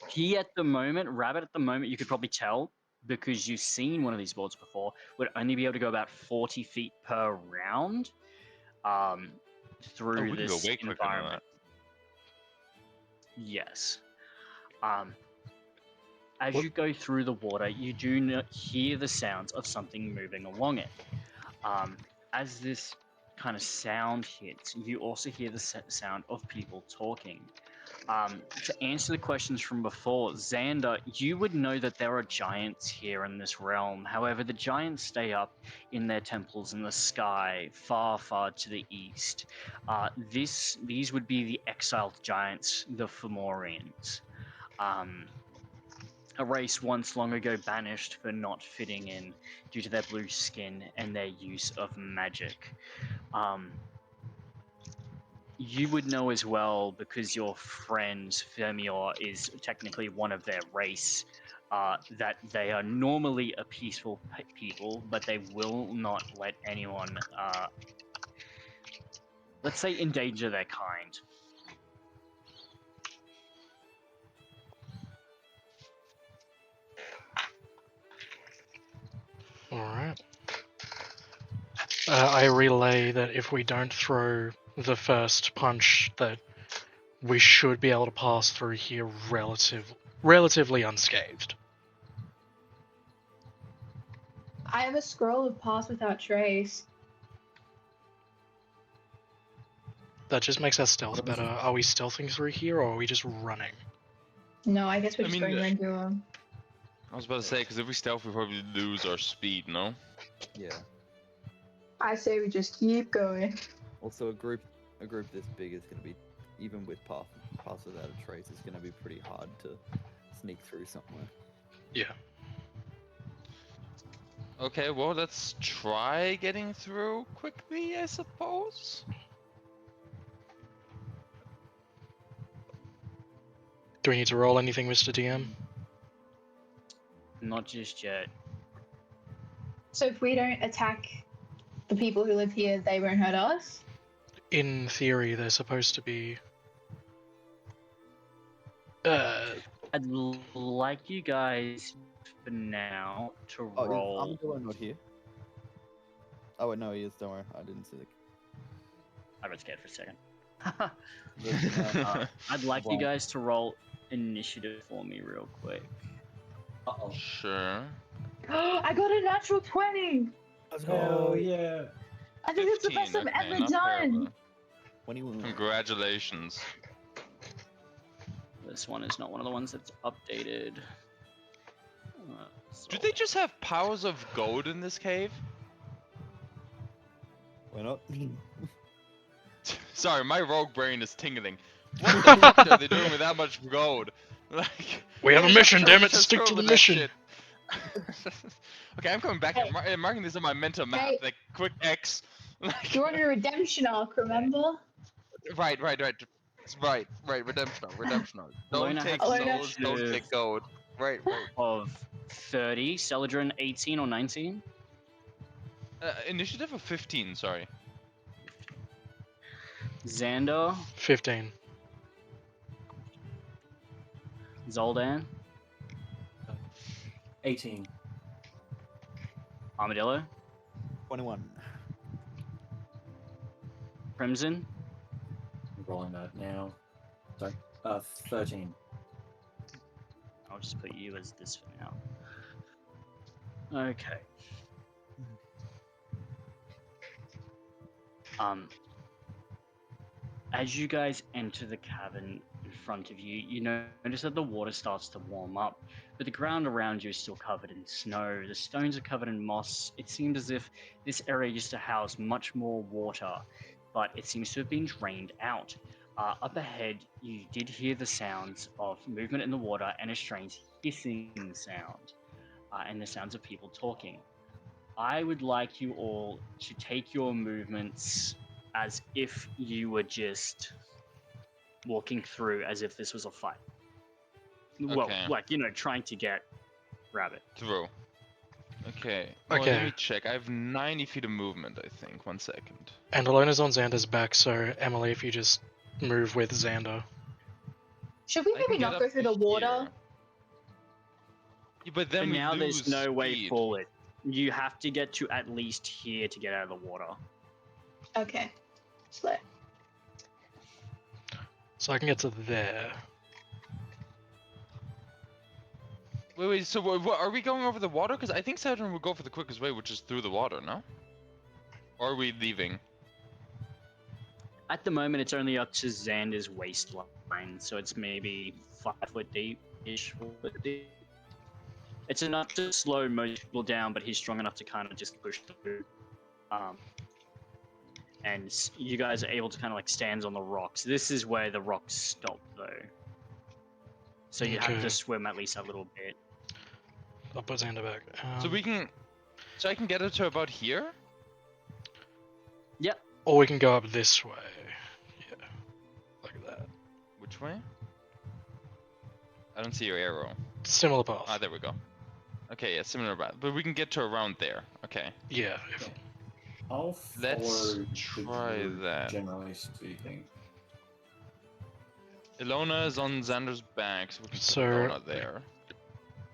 He at the moment, Rabbit at the moment, you could probably tell, because you've seen one of these boards before, would only be able to go about 40 feet per round through we can go this way quicker than environment. Yes. As you go through the water, you do not hear the sounds of something moving along it. As this kind of sound hits, you also hear the sound of people talking. To answer the questions from before, Xander, you would know that there are giants here in this realm. However, the giants stay up in their temples in the sky, far, far to the east. These would be the exiled giants, the Fomorians. A race once long ago banished for not fitting in due to their blue skin and their use of magic. You would know as well, because your friend Fermior is technically one of their race, that they are normally a peaceful people, but they will not let anyone, let's say, endanger their kind. Alright. I relay that if we don't throw the first punch, that we should be able to pass through here relatively unscathed. I have a scroll of Pass Without Trace. That just makes our stealth better. Are we stealthing through here, or are we just running? No, I guess we're I just mean, going regular. I was about to say, because if we stealth, we probably lose our speed, no? Yeah. I say we just keep going. Also, a group this big is going to be, even with pass without a trace, it's going to be pretty hard to sneak through somewhere. Yeah. Okay, well, let's try getting through quickly, I suppose. Do we need to roll anything, Mr. DM? Not just yet. So if we don't attack the people who live here, they won't hurt us? In theory, they're supposed to be... I'd like you guys, for now, to Oh, roll. is Armadillo not here? Oh, wait, no, he is. Don't worry. I didn't see the... I got scared for a second. But, I'd like you Right. guys to roll initiative for me real quick. Uh-oh. Sure. I got a natural 20! Let's Oh, yeah. I think it's the 15, best I've okay, ever not done! terrible. 21. Congratulations. This one is not one of the ones that's updated. Do they just have powers of gold in this cave? Why not? Sorry, my rogue brain is tingling. What the fuck are they doing with that much gold? Like, We have a yeah, mission, damn it! just Stick throw to the with that mission! shit. Okay, I'm coming back. Hey. I'm marking this on my mental map. Hey. Like, quick X. Like, You're on a redemption arc, remember? right. Redemption arc. Don't Luna take has souls, don't initiative. take gold. Right. Of 30, Celadrin 18 or 19? Initiative of 15, sorry. Xander, 15. Zoldan, 18. Armadillo, 21. Crimson, I'm rolling that now. Sorry. 13. I'll just put you as this for now. Okay. As you guys enter the cavern in front of you, you notice that the water starts to warm up, but the ground around you is still covered in snow. The stones are covered in moss. It seems as if this area used to house much more water, but it seems to have been drained out. Up ahead, you did hear the sounds of movement in the water and a strange hissing sound, and the sounds of people talking. I would like you all to take your movements as if you were just walking through as if this was a fight. Well, Okay. like, trying to get Rabbit. Through. Okay. Well, Okay. let me check. I have 90 feet of movement, I think. 1 second. And Alona's on Xander's back, so Emily, if you just move with Xander. Should we I can maybe get not up go through the to water? here. Yeah, but then And we now lose there's no way speed. forward. You have to get to at least here to get out of the water. Okay. Split. So I can get to there. Wait, so what, are we going over the water? Because I think Saturn would go for the quickest way, which is through the water, no? Or are we leaving? At the moment, it's only up to Xander's waistline, so it's maybe 5 foot deep-ish. 4 foot deep. It's enough to slow most people down, but he's strong enough to kind of just push through. And you guys are able to kind of like stand on the rocks. This is where the rocks stop, though. So you have Okay. to swim at least a little bit. I'll put Xander back. So we can... So I can get it to about here? Yep. Or we can go up this way. Yeah. Like that. Which way? I don't see your arrow. Similar path. Ah, there we go. Okay, yeah, similar path. But we can get to around there. Okay. Yeah. If, I'll Let's follow try the group, that. generally speaking. Ilona is on Xander's back, so we can So- put Ilona there.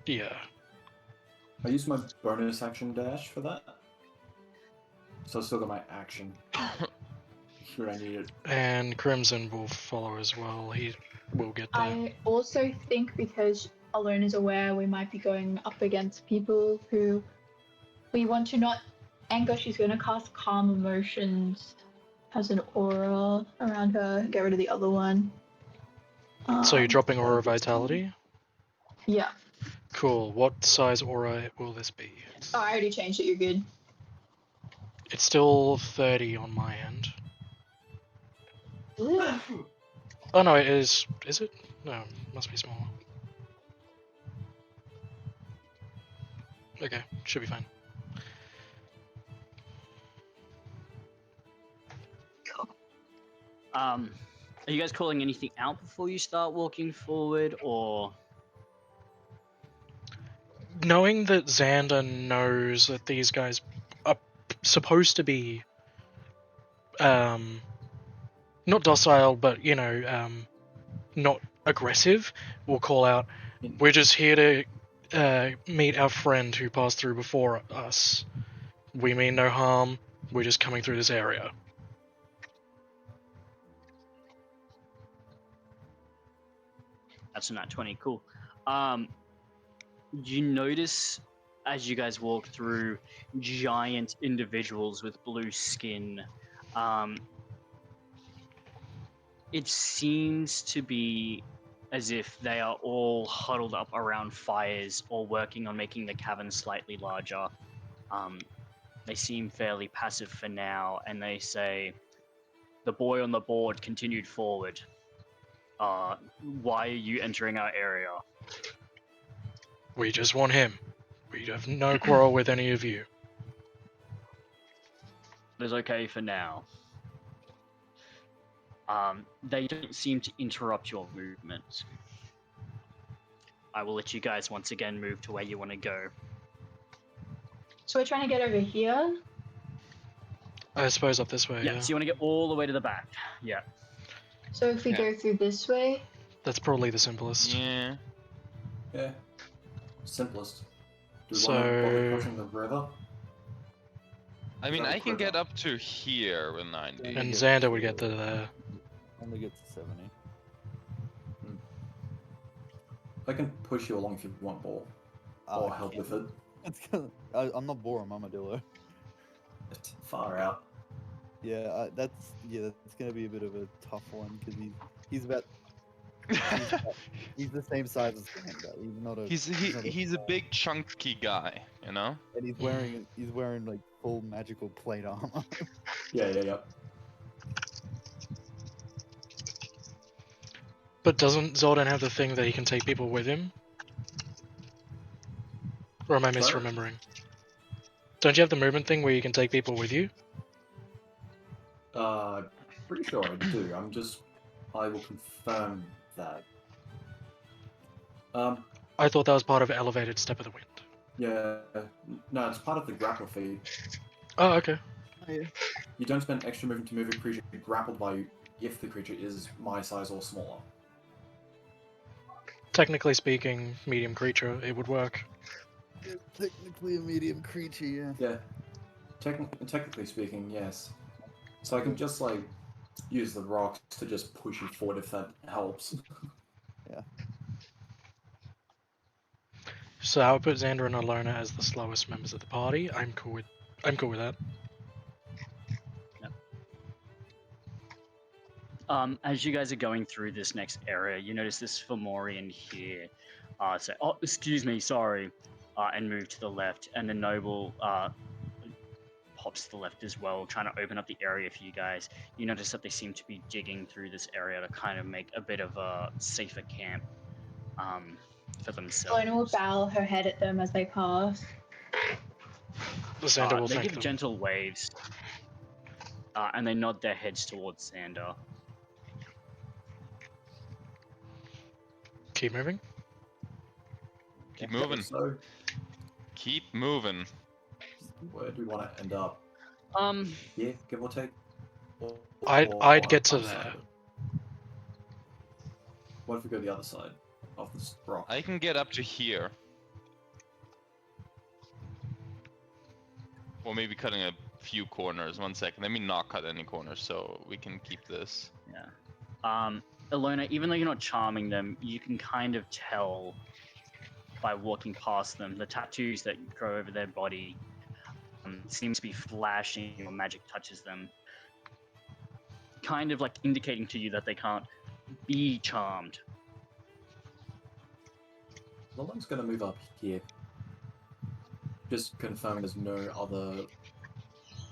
yeah. I use my bonus action dash for that. So I still got my action. Should I need it? And Crimson will follow as well. He will get there. I also think because Alone is aware we might be going up against people who we want to not anger. She's going to cast Calm Emotions as an aura around her. Get rid of the other one. So you're Um, dropping Aura Vitality? Yeah. Cool. What size aura will this be? Oh, I already changed it. You're good. It's still 30 on my end. Oh no, it is. Is it? No, it must be smaller. Okay, should be fine. Are you guys calling anything out before you start walking forward, or Knowing that Xander knows that these guys are supposed to be, not docile, but not aggressive, we'll call out, we're just here to meet our friend who passed through before us. We mean no harm, we're just coming through this area. that's a nat 20? Cool. You notice as you guys walk through giant individuals with blue skin. It seems to be as if they are all huddled up around fires or working on making the cavern slightly larger. They seem fairly passive for now, and they say, "The boy on the board continued forward. Why are you entering our area?" We just want him. We have no quarrel with any of you. It's okay for now. They don't seem to interrupt your movement. I will let you guys once again move to where you want to go. So we're trying to get over here. I suppose up this way, Yeah, yeah. so you want to get all the way to the back. Yeah. So if we Yeah. go through this way, That's probably the simplest. Yeah. Yeah. Simplest. Do we So- want to bother crossing the river? I mean, That I can would get quiver. up to here with 90. And get Xander to- would get to there. Only get to 70. I can push you along if you want more. Or help with it. It's gonna, I'm not Borum, I'm Adillo. It's far out. Yeah, that's gonna be a bit of a tough one because he's about he's the same size as Xander. He's not a He's a big chunky guy, you know? and he's wearing like full magical plate armor. Yeah. But doesn't Zoldan have the thing that he can take people with him? Or am I Sorry? misremembering? Don't you have the movement thing where you can take people with you? Pretty sure I do. I will confirm that. I thought that was part of Elevated Step of the Wind. Yeah. No, it's part of the grapple feed. Oh, okay. You don't spend extra movement to move a creature grappled by you if the creature is my size or smaller. Technically speaking, medium creature, it would work. It's technically a medium creature, yeah. Yeah. Technically speaking, yes. So I can just like use the rocks to just push you forward if that helps. So I would put Xander and Alona as the slowest members of the party. I'm cool with that. As you guys are going through this next area, you notice this Fomorian here say, "Oh, excuse me, sorry," and move to the left, and the noble pops to the left as well, trying to open up the area for you guys. You notice that they seem to be digging through this area to kind of make a bit of a safer camp for themselves. Lona will bow her head at them as they pass. Xander will They thank give them. gentle waves, and they nod their heads towards Xander. Keep moving. Keep moving. So, Keep moving. where do we want to end up? Yeah, give or take. I'd Or get to other there. side? What if we go the other side of this rock? I can get up to here. Or maybe cutting a few corners. 1 second. Let me not cut any corners so we can keep this. Alona, even though you're not charming them, you can kind of tell by walking past them, the tattoos that grow over their body seem to be flashing when magic touches them. Kind of like indicating to you that they can't be charmed. Zoldan's gonna move up here. Just confirm there's no other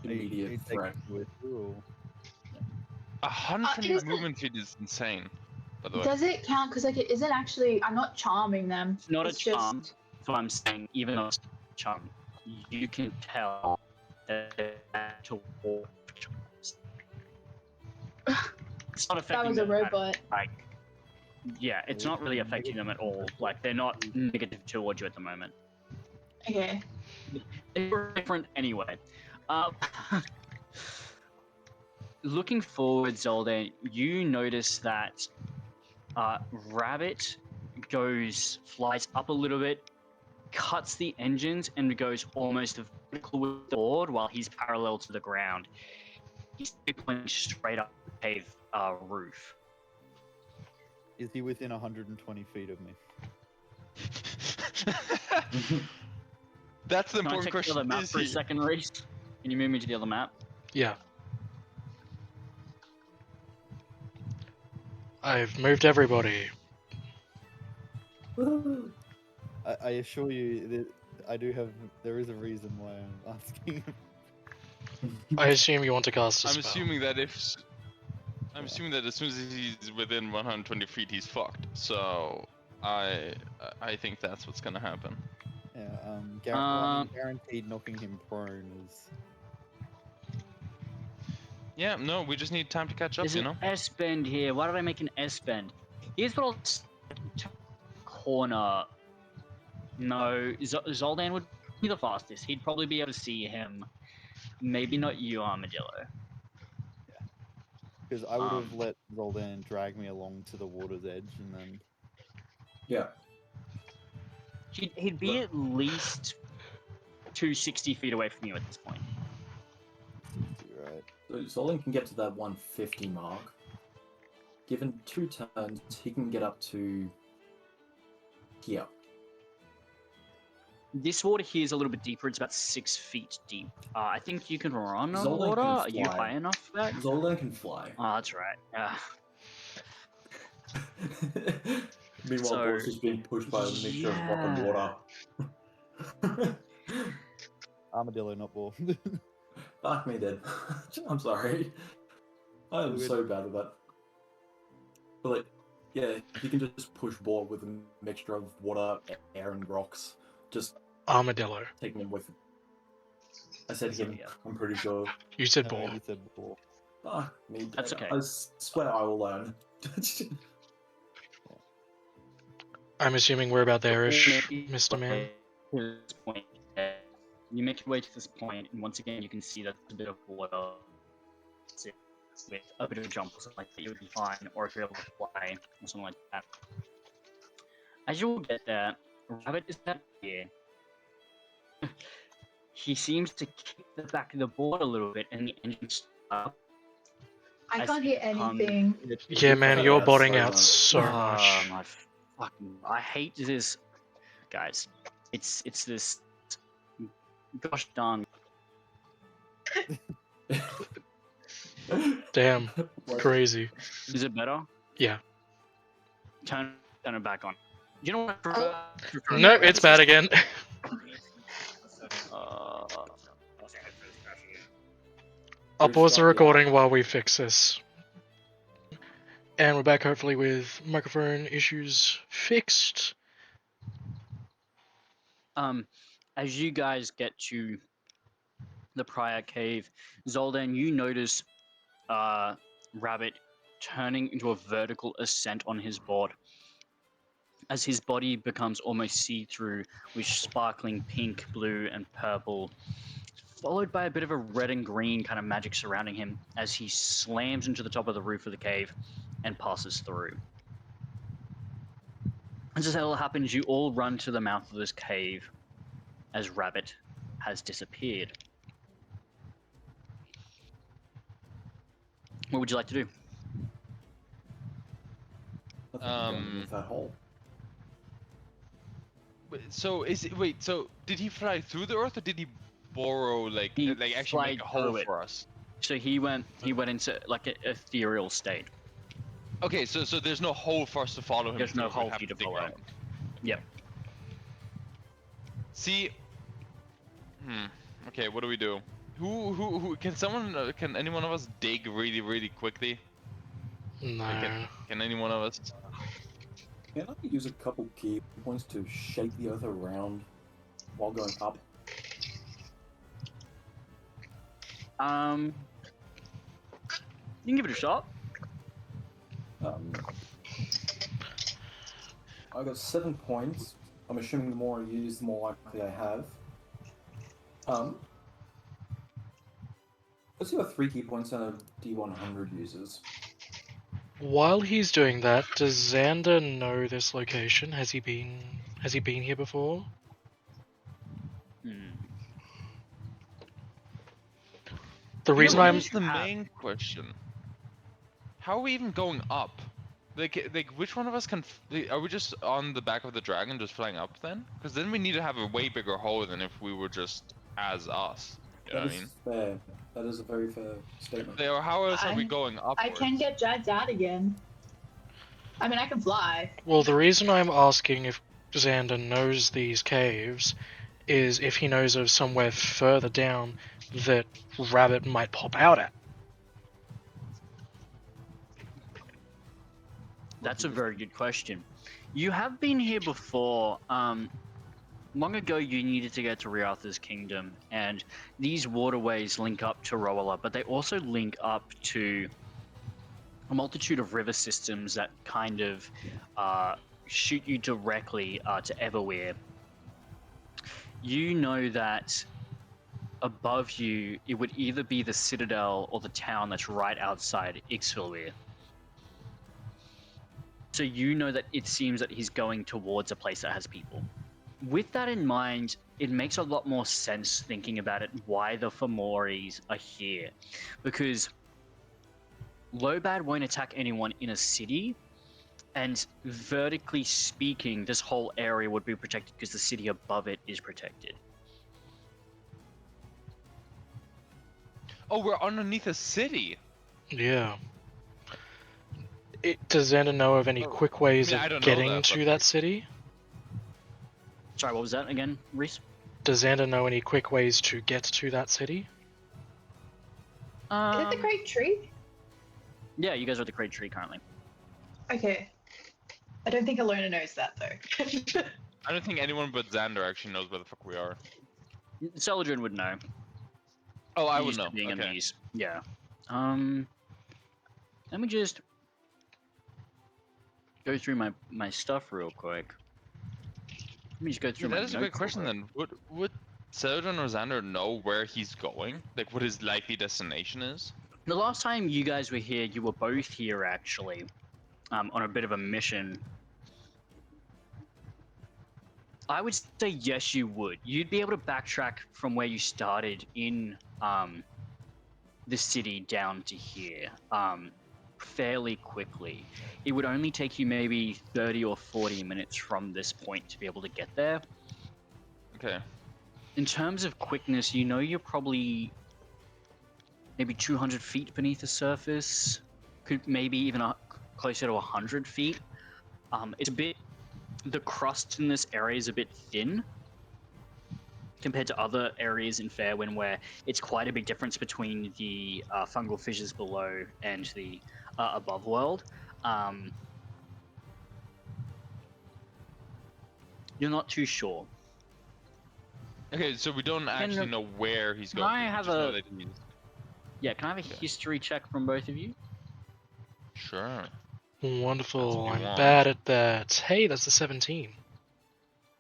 immediate threat. With you. 100 it is- movement feet is insane. By the way. Does it count? Because like it isn't actually. I'm not charming them. It's not It's a charm. So I'm saying, even though it's a charm, you can tell that they're to walk. It's not That affecting was a them. robot. Like, yeah, it's not really affecting them at all. Like, they're not negative towards you at the moment. Okay. They're different anyway. Looking forward, Zoldan, you notice that Rabbit flies up a little bit, cuts the engines, and goes almost vertical with the board while he's parallel to the ground. He's going straight up the cave roof. Is he within 120 feet of me? That's the Can I important check the question. other map Is for a he? second, Reese? Can you move me to the other map? Yeah. I've moved everybody. I assure you that there is a reason why I'm asking. I assume you want to cast a I'm spell. assuming that I'm assuming that as soon as he's within 120 feet, he's fucked. So I think that's what's gonna happen. Yeah, I mean, guaranteed knocking him prone is. Yeah, no, we just need time to catch up, There's you an know. S bend here. Why did I make an S bend? Here's what corner. No, Zoldan would be the fastest. He'd probably be able to see him. Maybe not you, Armadillo. Because I would have let Zoldan drag me along to the water's edge and then. Yeah. He'd be at least 260 feet away from you at this point. Right. So Zoldan can get to that 150 mark. Given 2 turns, he can get up to here. This water here is a little bit deeper. It's about 6 feet deep. I think you can run on Zoldan water. can Are you fly. high enough for that? Zoldan can fly. Oh, that's right. Meanwhile, So, Boris is being pushed by a mixture of rock and water. Armadillo, not ball. Fuck me, then. I'm sorry. I am Good. so bad at that. But like, yeah, you can just push Bor with a mixture of water, air, and rocks. Just Armadillo. taking him with. I said him. Yeah. I'm pretty sure. You said No, ball. you said ball. Fuck me. That's okay. I swear I will learn. I'm assuming we're about there-ish, Mr. Man. This point, you make your way to this point, and once again, you can see that there's a bit of water. With a bit of a jump or something like that, you would be fine, or if you're able to fly or something like As you all get there, Rabbit is out here. He seems to kick the back of the board a little bit, and the engine starts. I As can't hear it comes- anything. Yeah, man, cut you're out botting so out much. so Oh much. my fucking! I hate this, guys. It's this. Gosh darn! Damn, What? crazy. Is it better? Yeah. Turn it back on. You know what? No, it's bad again. I'll pause the recording while we fix this. And we're back, hopefully, with microphone issues fixed. As you guys get to the prior cave, Zoldan, you notice Rabbit turning into a vertical ascent on his board. As his body becomes almost see-through with sparkling pink, blue, and purple, followed by a bit of a red and green kind of magic surrounding him as he slams into the top of the roof of the cave and passes through. As this all happens, you all run to the mouth of this cave as Rabbit has disappeared. What would you like to do? I think I'm going with that hole. So so did he fly through the earth or did he borrow like He actually make flied a hole through it. for us? So he went into like an ethereal state. Okay, so there's no hole for us to follow him. There's no through, we hole have for you to dig follow. our own. Yep. See. Okay, what do we do? Who can someone can any one of us dig really quickly? No. Can any one of us? Can I use a couple key points to shake the earth around while going up? You can give it a shot. I got 7 points. I'm assuming the more I use, the more likely I have. Let's see what 3 key points and a D100 uses. While he's doing that, does Xander know this location? Has he been here before? The reason I'm Here's the main question. How are we even going up? Like which one of us can? Are we just on the back of the dragon, just flying up then? Because then we need to have a way bigger hole than if we were just as us. You know That what I is mean? fair. That is a very fair statement. Or how else are we I- going upwards? I can get dragged out again. I mean, I can fly. Well, the reason I'm asking if Xander knows these caves is if he knows of somewhere further down that Rabbit might pop out at. That's a very good question. You have been here before. Long ago, you needed to get to Riarth's kingdom, and these waterways link up to Roala, but they also link up to a multitude of river systems that kind of shoot you directly to Everwhere. You know that above you, it would either be the citadel or the town that's right outside Ixvilware. So you know that it seems that he's going towards a place that has people. With that in mind, it makes a lot more sense thinking about it why the Femoris are here. Because Lobad won't attack anyone in a city, and vertically speaking, this whole area would be protected because the city above it is protected. Oh, we're underneath a city. Yeah. Does Xander know of any quick ways I of don't know getting that, to but- that city? Sorry, what was that again, Reese? Does Xander know any quick ways to get to that city? Is it the Great Tree? Yeah, you guys are at the Great Tree currently. Okay. I don't think Alona knows that though. I don't think anyone but Xander actually knows where the fuck we are. Celadrin would know. Oh, I He's would used to know. being in Okay. these. Yeah. Let me just go through my stuff real quick. Let me just go through my That is a good notes real question quick. then. Would Celadrin or Xander know where he's going? Like what his likely destination is? The last time you guys were here, you were both here actually, on a bit of a mission. I would say yes, you would. You'd be able to backtrack from where you started in the city down to here fairly quickly. It would only take you maybe 30 or 40 minutes from this point to be able to get there. Okay. In terms of quickness, you know you're probably maybe 200 feet beneath the surface, could maybe even closer to 100 feet. It's a bit. The crust in this area is a bit thin compared to other areas in Fairwind, where it's quite a big difference between the fungal fissures below and the above world. You're not too sure. Okay, so we don't actually know where he's Can going. I We have just know a- that he's... Yeah, can I have a Okay. history check from both of you? Sure. Wonderful. That's what I'm you want. bad at that. Hey, that's a 17.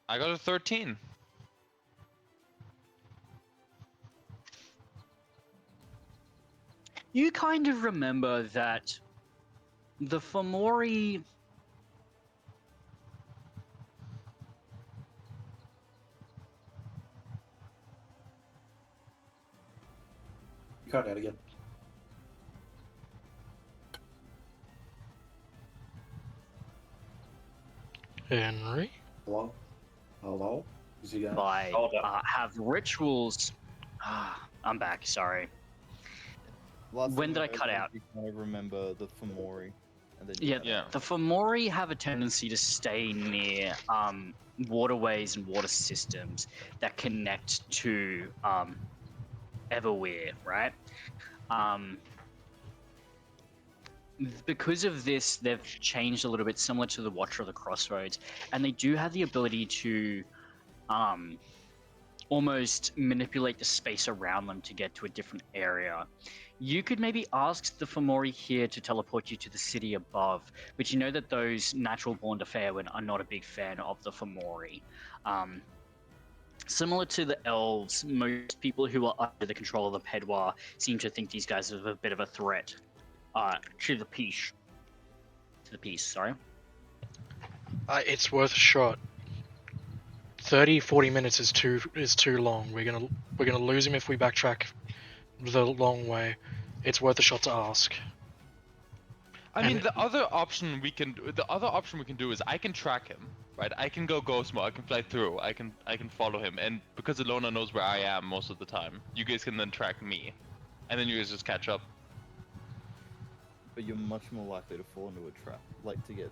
I got a 13. You kind of remember that the Fomori. You cut out again. Henry? Hello? Hello? Is he gonna... By Hold up. have rituals. I'm back. Sorry. Last When thing did I heard cut was out? You kind of remember the Fomori. And then you Yeah, cut Yeah. out. the Fomori have a tendency to stay near waterways and water systems that connect to Everwhere, right? Because of this, they've changed a little bit, similar to the Watcher of the Crossroads, and they do have the ability to almost manipulate the space around them to get to a different area. You could maybe ask the Fomori here to teleport you to the city above, but you know that those natural born to Fairwind are not a big fan of the Fomori. Similar to the elves, most people who are under the control of the Pedwar seem to think these guys are a bit of a threat to the peace. Sorry. It's worth a shot. 30-40 minutes is too long. We're gonna lose him if we backtrack the long way. It's worth a shot to ask. I mean, And- the other option we can do is I can track him, right? I can go ghost mode. I can fly through. I can follow him, and because Alona knows where I am most of the time, you guys can then track me, and then you guys just catch up. But you're much more likely to fall into a trap, like to get.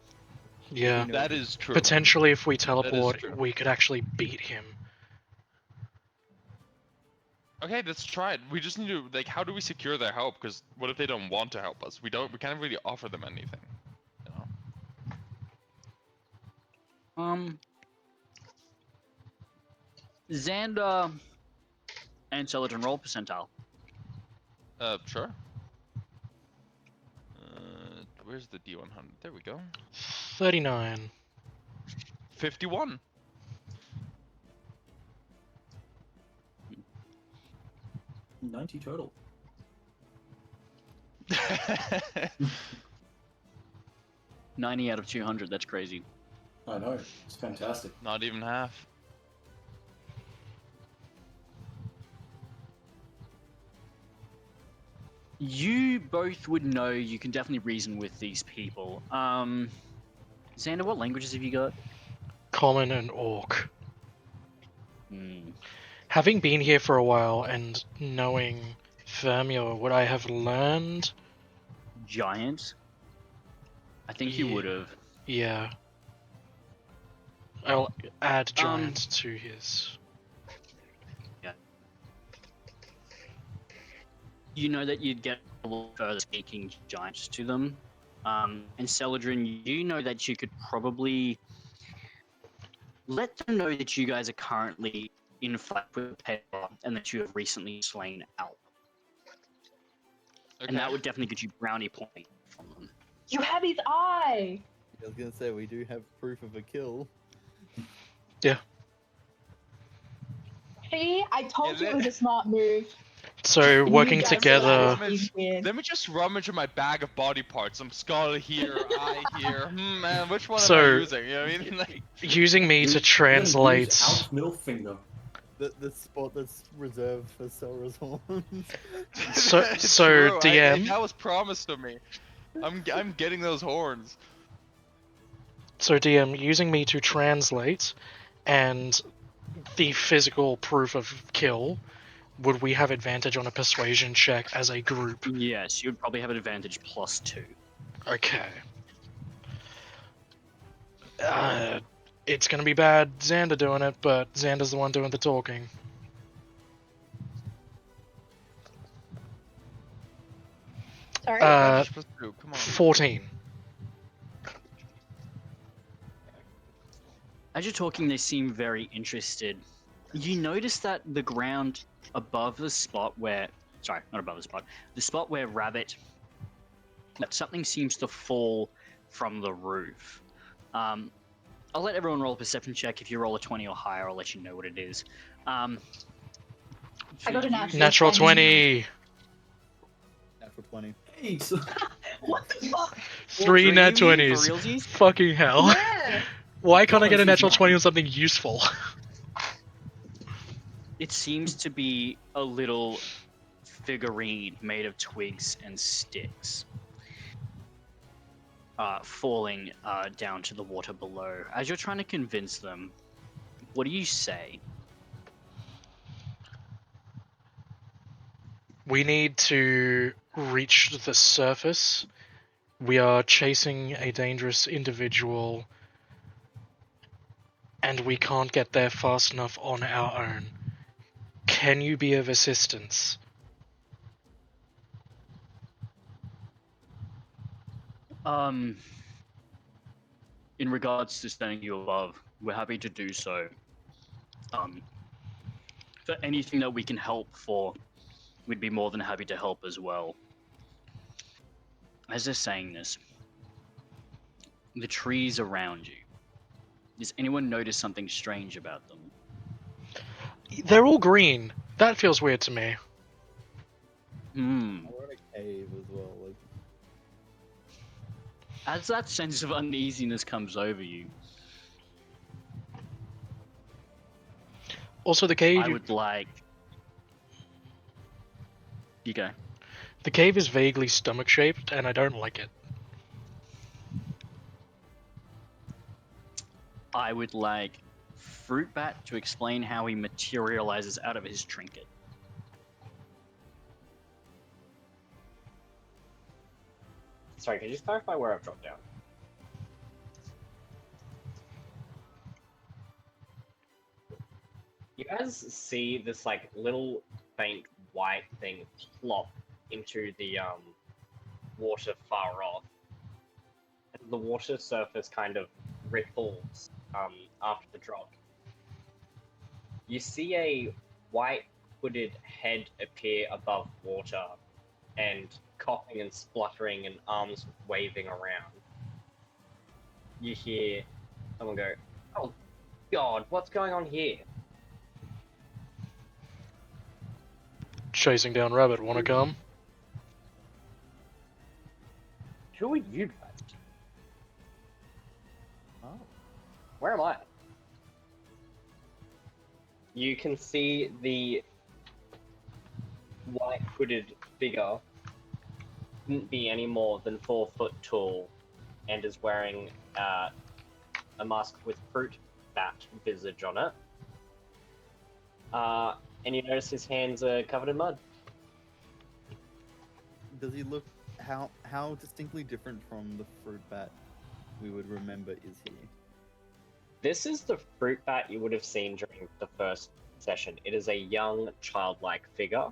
Yeah. You know That the- is true. Potentially, if we teleport, true. we could actually beat him. Okay, let's try it. We just need to how do we secure their help? Because what if they don't want to help us? We can't really offer them anything. You know? Xander and Celadon roll percentile. Sure. Where's the D100? There we go. 39. 51. $90 total. 90 out of 200. That's crazy. I know, it's fantastic. Not even half. You both would know. You can definitely reason with these people. Xander, what languages have you got? Common and Orc. Hmm. Having been here for a while and knowing Thermia, would I have learned? Giant. I think you Yeah. would have. Yeah. I'll add giant to his. You know that you'd get a little further speaking giants to them. And Celadrin, you know that you could probably let them know that you guys are currently in fight with Pedro and that you have recently slain Alp. Okay. And that would definitely get you brownie point from them. You have his eye. I was gonna say we do have proof of a kill. See, I told Yeah, you it was a smart move. So working You guys are together. being weird. Let me just rummage in my bag of body parts. Some skull here, eye here. Man, which one am I So- using? You know what I mean? Like, Using me to You're gonna translate. use Alp's middle finger. The spot that's reserved for Selra's horns. So it's true, DM. that was promised to me. I'm getting those horns. So DM, using me to translate, and the physical proof of kill, would we have advantage on a persuasion check as a group? Yes, you'd probably have an advantage +2. Okay. It's gonna be bad Xander doing it, but Xander's the one doing the talking. Sorry. What am I Uh, supposed to do? Come on. 14. As you're talking, they seem very interested. You notice that the ground above the spot where... Sorry, not above the spot. The spot where Rabbit... That something seems to fall from the roof. I'll let everyone roll a perception check. If you roll a 20 or higher, I'll let you know what it is. I got a natural Natural 20. 20. Natural 20. Hey, so What the fuck? 3 nat For 20s. realsies? Fucking hell. Yeah. Why can't I get a Promise is natural not- 20 on something useful? It seems to be a little figurine made of twigs and sticks, falling down to the water below. As you're trying to convince them, what do you say? We need to reach the surface. We are chasing a dangerous individual, and we can't get there fast enough on our own. Can you be of assistance? In regards to standing you above, we're happy to do so. For anything that we can help for, we'd be more than happy to help as well. As they're saying this, the trees around you, does anyone notice something strange about them? They're all green. That feels weird to me. We're in a cave as well. Like, As that sense of uneasiness comes over you, Also, the cave. I would like... You go. The cave is vaguely stomach-shaped, and I don't like it. I would like Fruitbat to explain how he materializes out of his trinket. Sorry, can you just clarify where I've dropped down? You guys see this like little faint white thing plop into the water far off. And the water surface kind of ripples after the drop. You see a white hooded head appear above water and coughing and spluttering and arms waving around. You hear someone go, "Oh God, what's going on here?" Chasing down rabbit, wanna come? Who are you guys? oh. Where am I? You can see the white hooded figure couldn't be any more than 4 foot tall and is wearing a mask with fruit bat visage on it. And you notice his hands are covered in mud. Does he look... How distinctly different from the fruit bat we would remember is he? This is the fruit bat you would have seen during the first session. It is a young, childlike figure.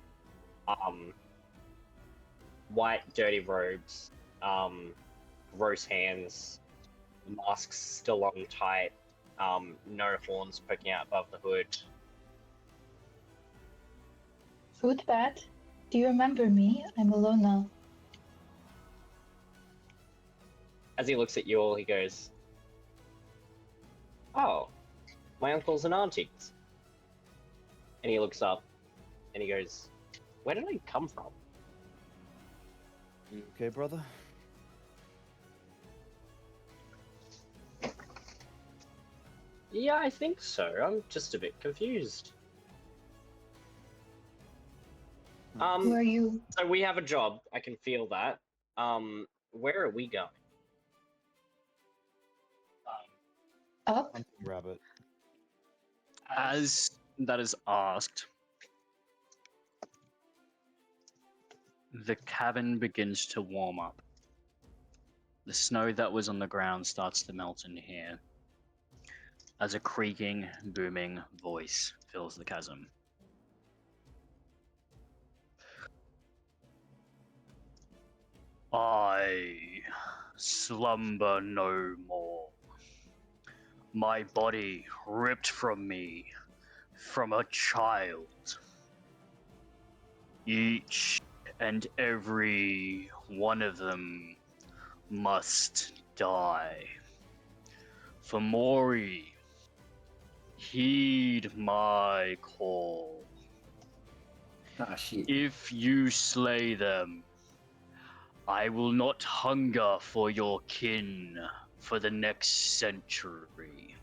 White, dirty robes, gross hands, masks still on tight, no horns poking out above the hood. Fruitbat, do you remember me? I'm alone now. As he looks at you all, he goes, "Oh, my uncles and aunties." And he looks up and he goes, Where did I come from? You okay, brother? Yeah, I think so. I'm just a bit confused. Who are you? So we have a job. I can feel that. Where are we going? Up? Hunting rabbit. As that is asked, the cabin begins to warm up. The snow that was on the ground starts to melt in here as a creaking, booming voice fills the chasm. I slumber no more. My body ripped from me from a child. Each and every one of them must die. Fomori, heed my call. Ah, shit. If you slay them, I will not hunger for your kin for the next century.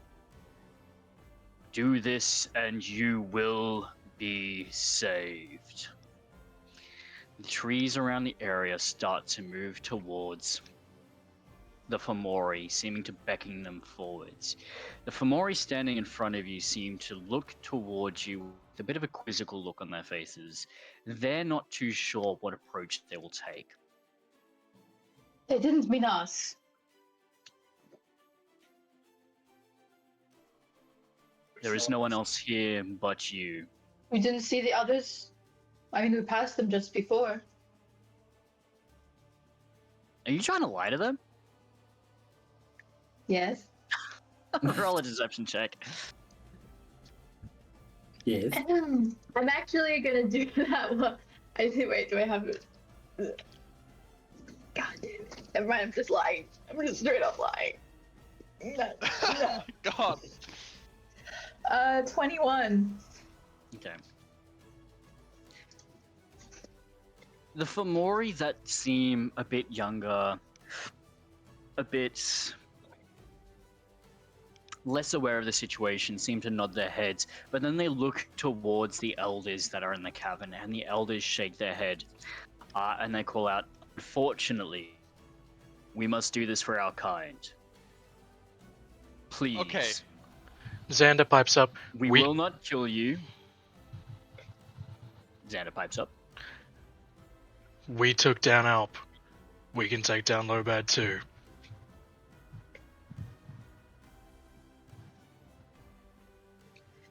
Do this and you will be saved. The trees around the area start to move towards the Fomori, seeming to beckon them forwards. The Fomori standing in front of you seem to look towards you with a bit of a quizzical look on their faces. They're not too sure what approach they will take. They didn't mean us. There is no one else here but you. We didn't see the others. I mean, we passed them just before. Are you trying to lie to them? Yes. Roll a deception check. Yes. I'm actually gonna do that one. I see. Wait, do I have it? God damn it! Never mind. I'm just lying. I'm just straight up lying. No, no. God. 21. Okay. The Fomori that seem a bit younger, a bit less aware of the situation, seem to nod their heads, but then they look towards the elders that are in the cavern, and the elders shake their head, and they call out, "Unfortunately, we must do this for our kind. Please. Okay. Xander pipes up. We will not kill you." Xander pipes up. We took down Alp. We can take down Lobad too.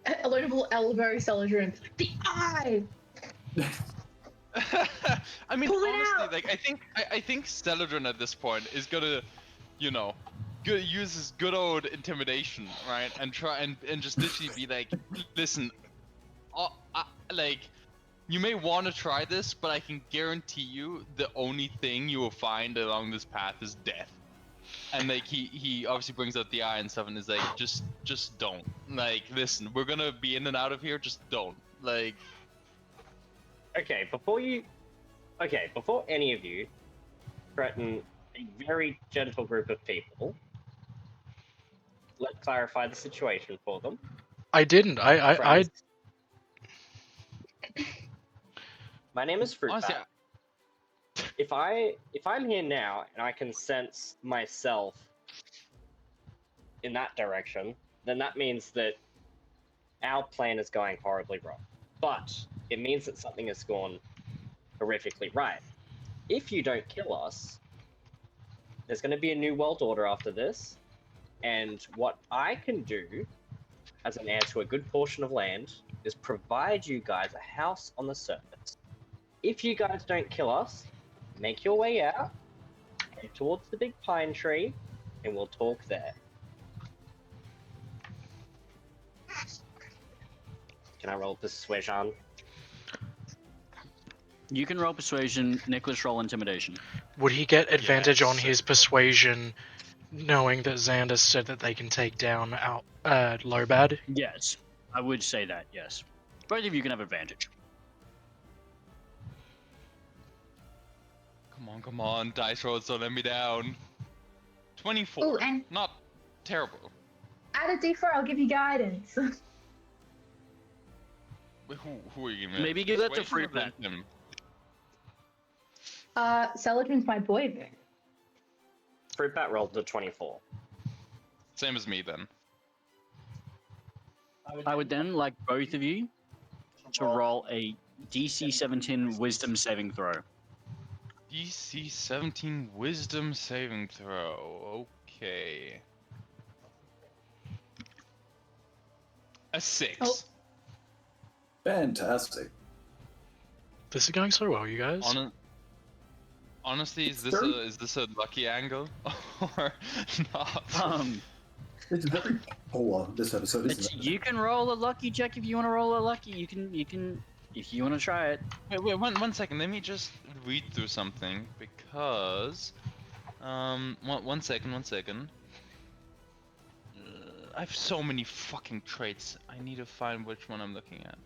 A notable elbow Celadrin. The eye! I mean, Pull it honestly, out! like I think Celadrin at this point is gonna, you know, use his good old intimidation, right, and try and just literally be like, listen, like, you may want to try this, but I can guarantee you the only thing you will find along this path is death. And like he obviously brings out the eye and stuff and is like, just don't. Like, listen, we're gonna be in and out of here, just don't. Like, Okay, before any of you threaten a very gentle group of people, let's clarify the situation for them. I didn't. I Friends. My name is Fruitbat. honestly, If I'm here now and I can sense myself in that direction, then that means that our plan is going horribly wrong. But it means that something has gone horrifically right. If you don't kill us, there's going to be a new world order after this, and what I can do as an heir to a good portion of land is provide you guys a house on the surface. If you guys don't kill us, make your way out, head towards the big pine tree, and we'll talk there. Can I roll persuasion? You can roll persuasion, Nicholas roll intimidation. would he get advantage on Yes. his persuasion, knowing that Xander said that they can take down Lobad? Yes, I would say that, yes. Both of you can have advantage. Come on, dice rolls, don't let me down. 24. Ooh, and Not terrible. add a d4, I'll give you guidance. Wait, who are you giving? Maybe give that to Persuasion or Fruit Bat. Wisdom? Celadrin's my boy then. Fruit Bat rolled a 24. Same as me then. I would then like both of you to roll a DC 17 Wisdom saving throw. DC 17 Wisdom saving throw. Okay. A 6. Oh. Fantastic. This is going so well, you guys. Honestly, is It's this a lucky angle or not? It's very poor, this episode, isn't It's, it? you can roll a lucky check if you want to roll a lucky. You can if you want to try it. Wait, one second. Let me just read through something because, one second. I have so many fucking traits. I need to find which one I'm looking at.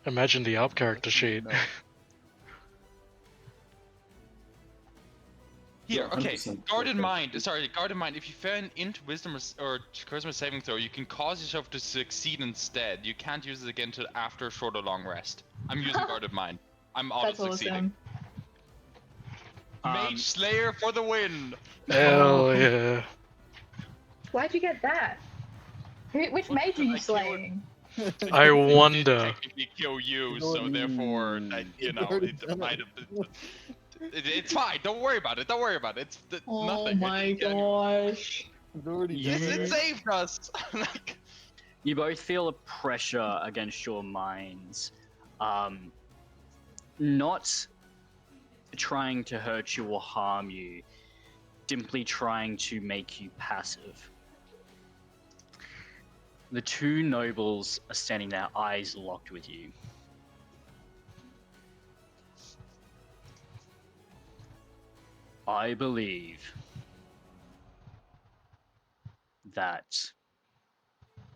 Imagine the up character sheet. No. Here, Yeah, okay. 100% Guard in okay. mind. Sorry, guard in mind. If you fail an int, wisdom, or charisma saving throw, you can cause yourself to succeed instead. You can't use it again till after a short or long rest. I'm using guard in mind. I'm auto That's succeeding. awesome. Mage Slayer for the win. Hell yeah. Why'd you get that? Which mage are you slaying? I wonder. Technically kill you, so therefore, you know, it might have. It's fine. Don't worry about it. Don't worry about it. It's Oh nothing. my gosh. It's already Yes, done. It saved us. Like, You both feel a pressure against your minds. Not trying to hurt you or harm you, simply trying to make you passive. The two nobles are standing there, eyes locked with you. I believe that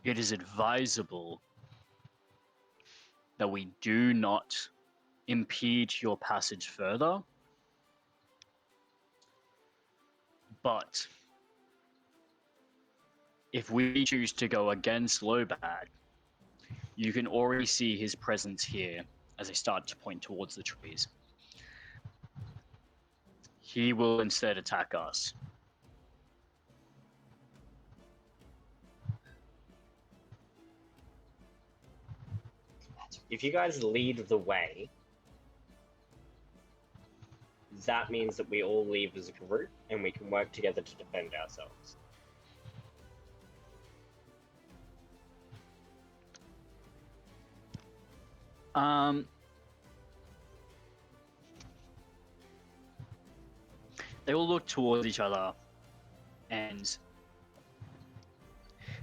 it is advisable that we do not impede your passage further, but if we choose to go against Lobad, you can already see his presence here as I start to point towards the trees. He will instead attack us. If you guys lead the way, that means that we all leave as a group and we can work together to defend ourselves. They all look towards each other, and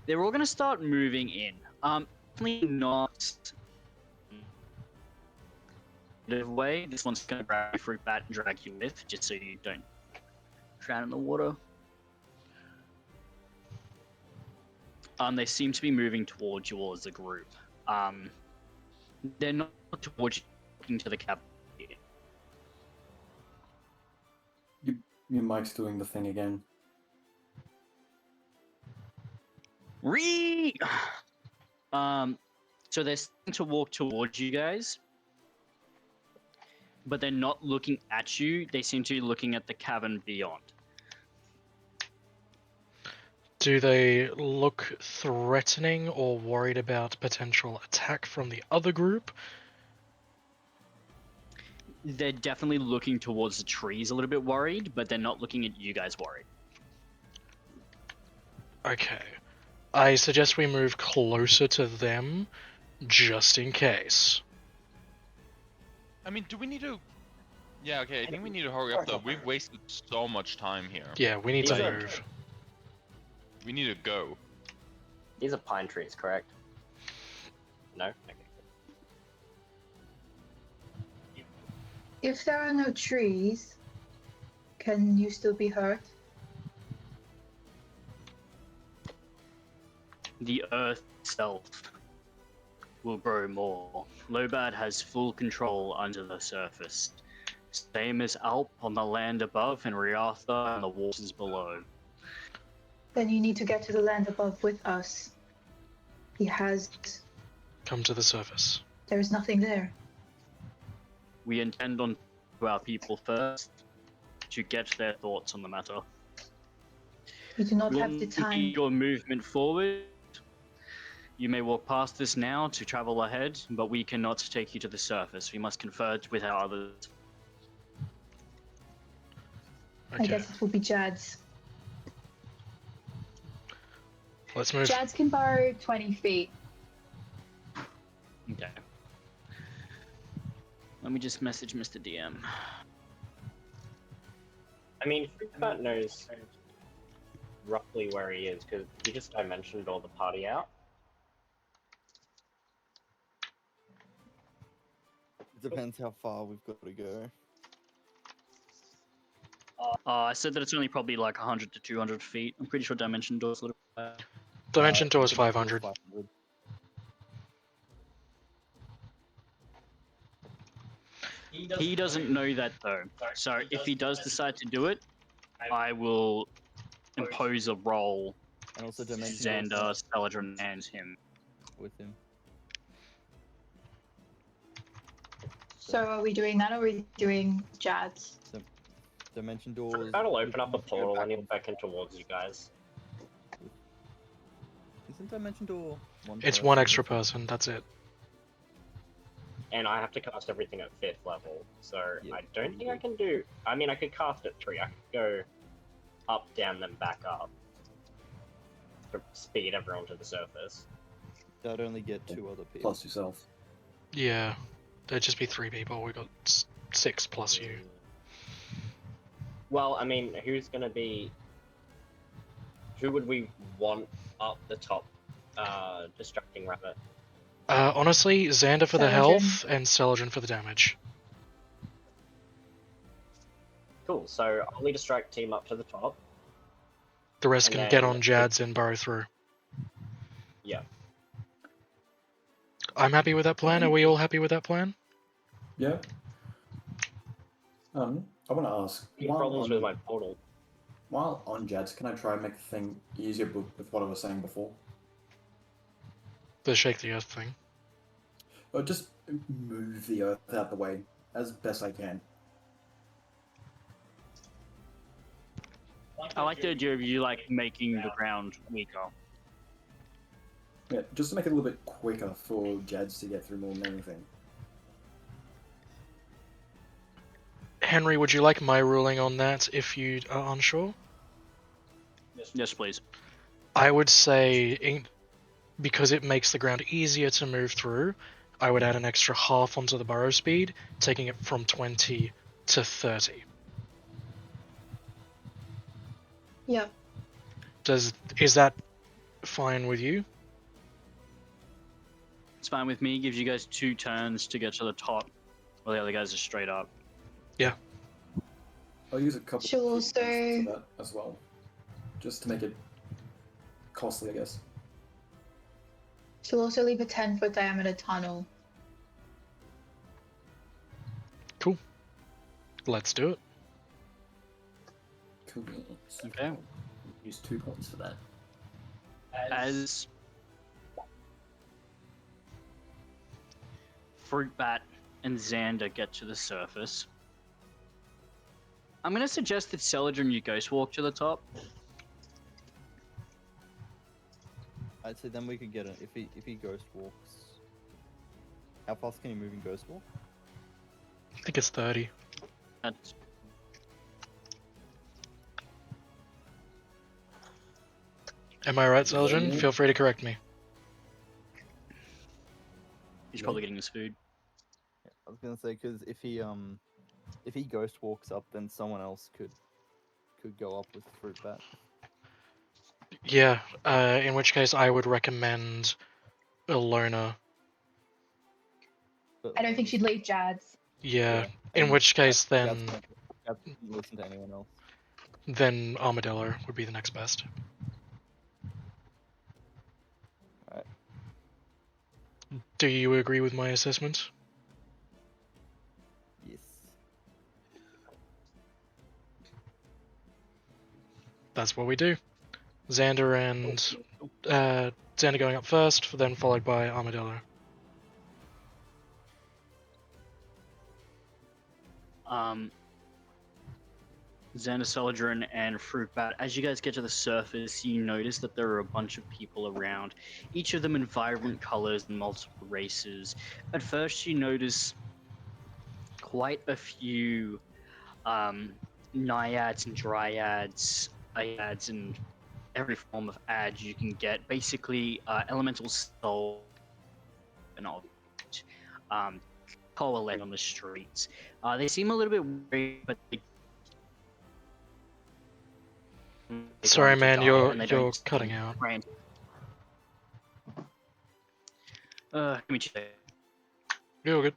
they're all going to start moving in. Definitely not way. This one's going to grab your fruit bat and drag you with, just so you don't drown in the water. They seem to be moving towards you all as a group. They're not towards you, looking to the cab. Your mic's doing the thing again. So they're starting to walk towards you guys, but they're not looking at you. They seem to be looking at the cavern beyond. Do they look threatening or worried about potential attack from the other group? They're definitely looking towards the trees a little bit worried, but they're not looking at you guys worried. Okay. I suggest we move closer to them, just in case. I mean, do we need to? Yeah, okay. I think we need to hurry up though. We've wasted so much time here. Yeah, we need These to are- move. We need to go. These are pine trees, correct? No? Okay. If there are no trees, can you still be hurt? The earth itself will grow more. Lobad has full control under the surface. Same as Alp on the land above and Riartha on the waters below. Then you need to get to the land above with us. Come to the surface. There is nothing there. We intend on to our people first to get their thoughts on the matter. We do not We have the will time. begin your movement forward. You may walk past us now to travel ahead, but we cannot take you to the surface. We must confer with our others. I Okay, guess it will be Jad's. let's move. Jad's can borrow 20 feet. Okay. Let me just message Mr. DM. I mean, Fruitbat knows roughly where he is because he just dimensioned all the party out. It depends how far we've got to go. I said that it's only probably like 100 to 200 feet. I'm pretty sure Dimension Door's a little. Dimension Door is Dimension 500. 500. He doesn't know that though. So if he does decide to do it, I will impose a roll. And also Dimension Xander, Door's Saladrin, and him. with him. So are we doing that or are we doing Jad's? Dimension Doors. That'll open up a go portal back and he'll on- beckon towards you guys. Isn't Dimension Door one It's person, one extra isn't it? person, that's it. And I have to cast everything at 5th level, so Yeah, I don't think I probably. can do. I mean, I could cast at 3. I could go up, down, then back up to speed everyone to the surface. That'd only get 2 other people. Plus yourself. Yeah, there'd just be 3 people. We got 6 plus you. Well, I mean, who's gonna be? Who would we want up the top? Distracting rabbit. Honestly, Xander for the Saladrin. health and Celadrin for the damage. Cool. So I'll lead a strike team up to the top. The rest And can get then- on Jad's and burrow through. Yeah. I'm happy with that plan. Are we all happy with that plan? Yeah. I want to ask. Any problems with my portal? While on Jets, can I try and make the thing easier with what I was saying before? The shake the earth thing. Or just move the earth out the way as best I can. I like the idea of you like making the ground weaker. Yeah, just to make it a little bit quicker for Jads to get through more than anything. Henry, would you like my ruling on that if you are unsure? Yes, please. I would say, because it makes the ground easier to move through, I would add an extra half onto the burrow speed, taking it from 20 to 30. Yep. Is that fine with you? It's fine with me. Gives you guys 2 turns to get to the top, while the other guys are straight up. I'll use a couple She'll of also- for that as well. Just to make it costly, I guess. She'll also leave a 10-foot diameter tunnel. Cool. Let's do it. Cool. Okay. Use 2 points for that. As Fruitbat and Xander get to the surface, I'm going to suggest that Celadrin you ghost walk to the top. I'd say then we could get it if he ghost walks. How fast can he move in ghost walk? I think it's 30. That's Am I right, Celadrin? Feel free to correct me. he's probably getting his food. Yeah, I was gonna say because if he ghost walks up, then someone else could go up with fruit bat. Yeah, in which case I would recommend Ilona. But I don't think she'd leave Jad's. Yeah, in and which case Jad's then not gonna listen to anyone else. Armadillo would be the next best. Alright. Do you agree with my assessment? Yes. That's what we do. Xander and Xander going up first, then followed by Armadillo. Xander, Celadrin, and Fruitbat. As you guys get to the surface, you notice that there are a bunch of people around, each of them in vibrant colors and multiple races. At first, you notice quite a few naiads and dryads, aiads, and every form of ad you can get. Basically, elemental soul and all coalesce on the streets. They seem a little bit worried, but they Sorry, want to man, die, you're and they don't seem cutting out. frantic. Let me check. You're good.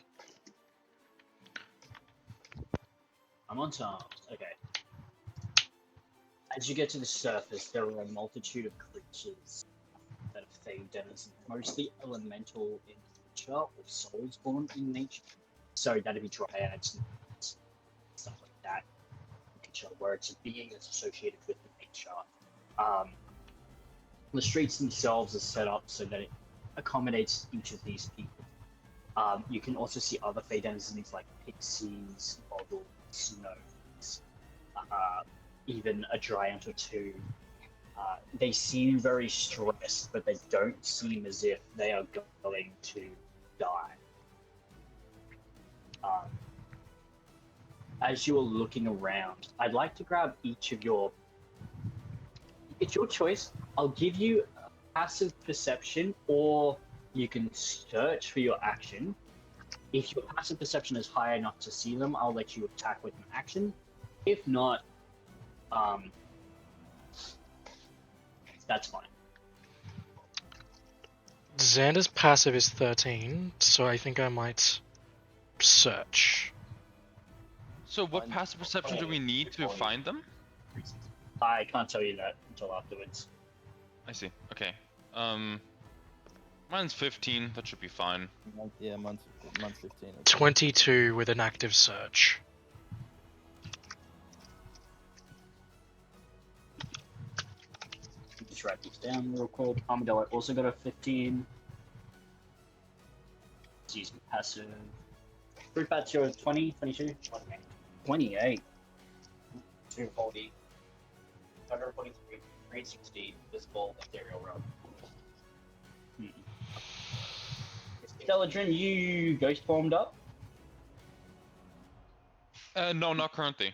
I'm on time. Okay. As you get to the surface, there are a multitude of creatures that are fey denizens, mostly elemental in nature or souls born in nature. So that'd be dryads and stuff like that. Nature, where it's a being that's associated with the nature. The streets themselves are set up so that it accommodates each of these people. You can also see other fey denizens like pixies, boggles, snows, even a giant or two. They seem very stressed, but they don't seem as if they are going to die. As you are looking around, I'd like to grab each of your... It's your choice. I'll give you a passive perception, or you can search for your action. If your passive perception is high enough to see them, I'll let you attack with an action. If not, that's fine. Xander's passive is 13, so I think I might search. So what passive perception do we need to find them? I can't tell you that until afterwards. I see. Okay. Mine's 15. That should be fine. Yeah, mine's 15. 22 with an active search. Just write these down real quick. Armadillo also got a 15. Let's use passive. Fruitbat's your 20, 22? 28. 240. 143. 360. Visible ethereal realm. Celadrin, you ghost formed up? No, not currently.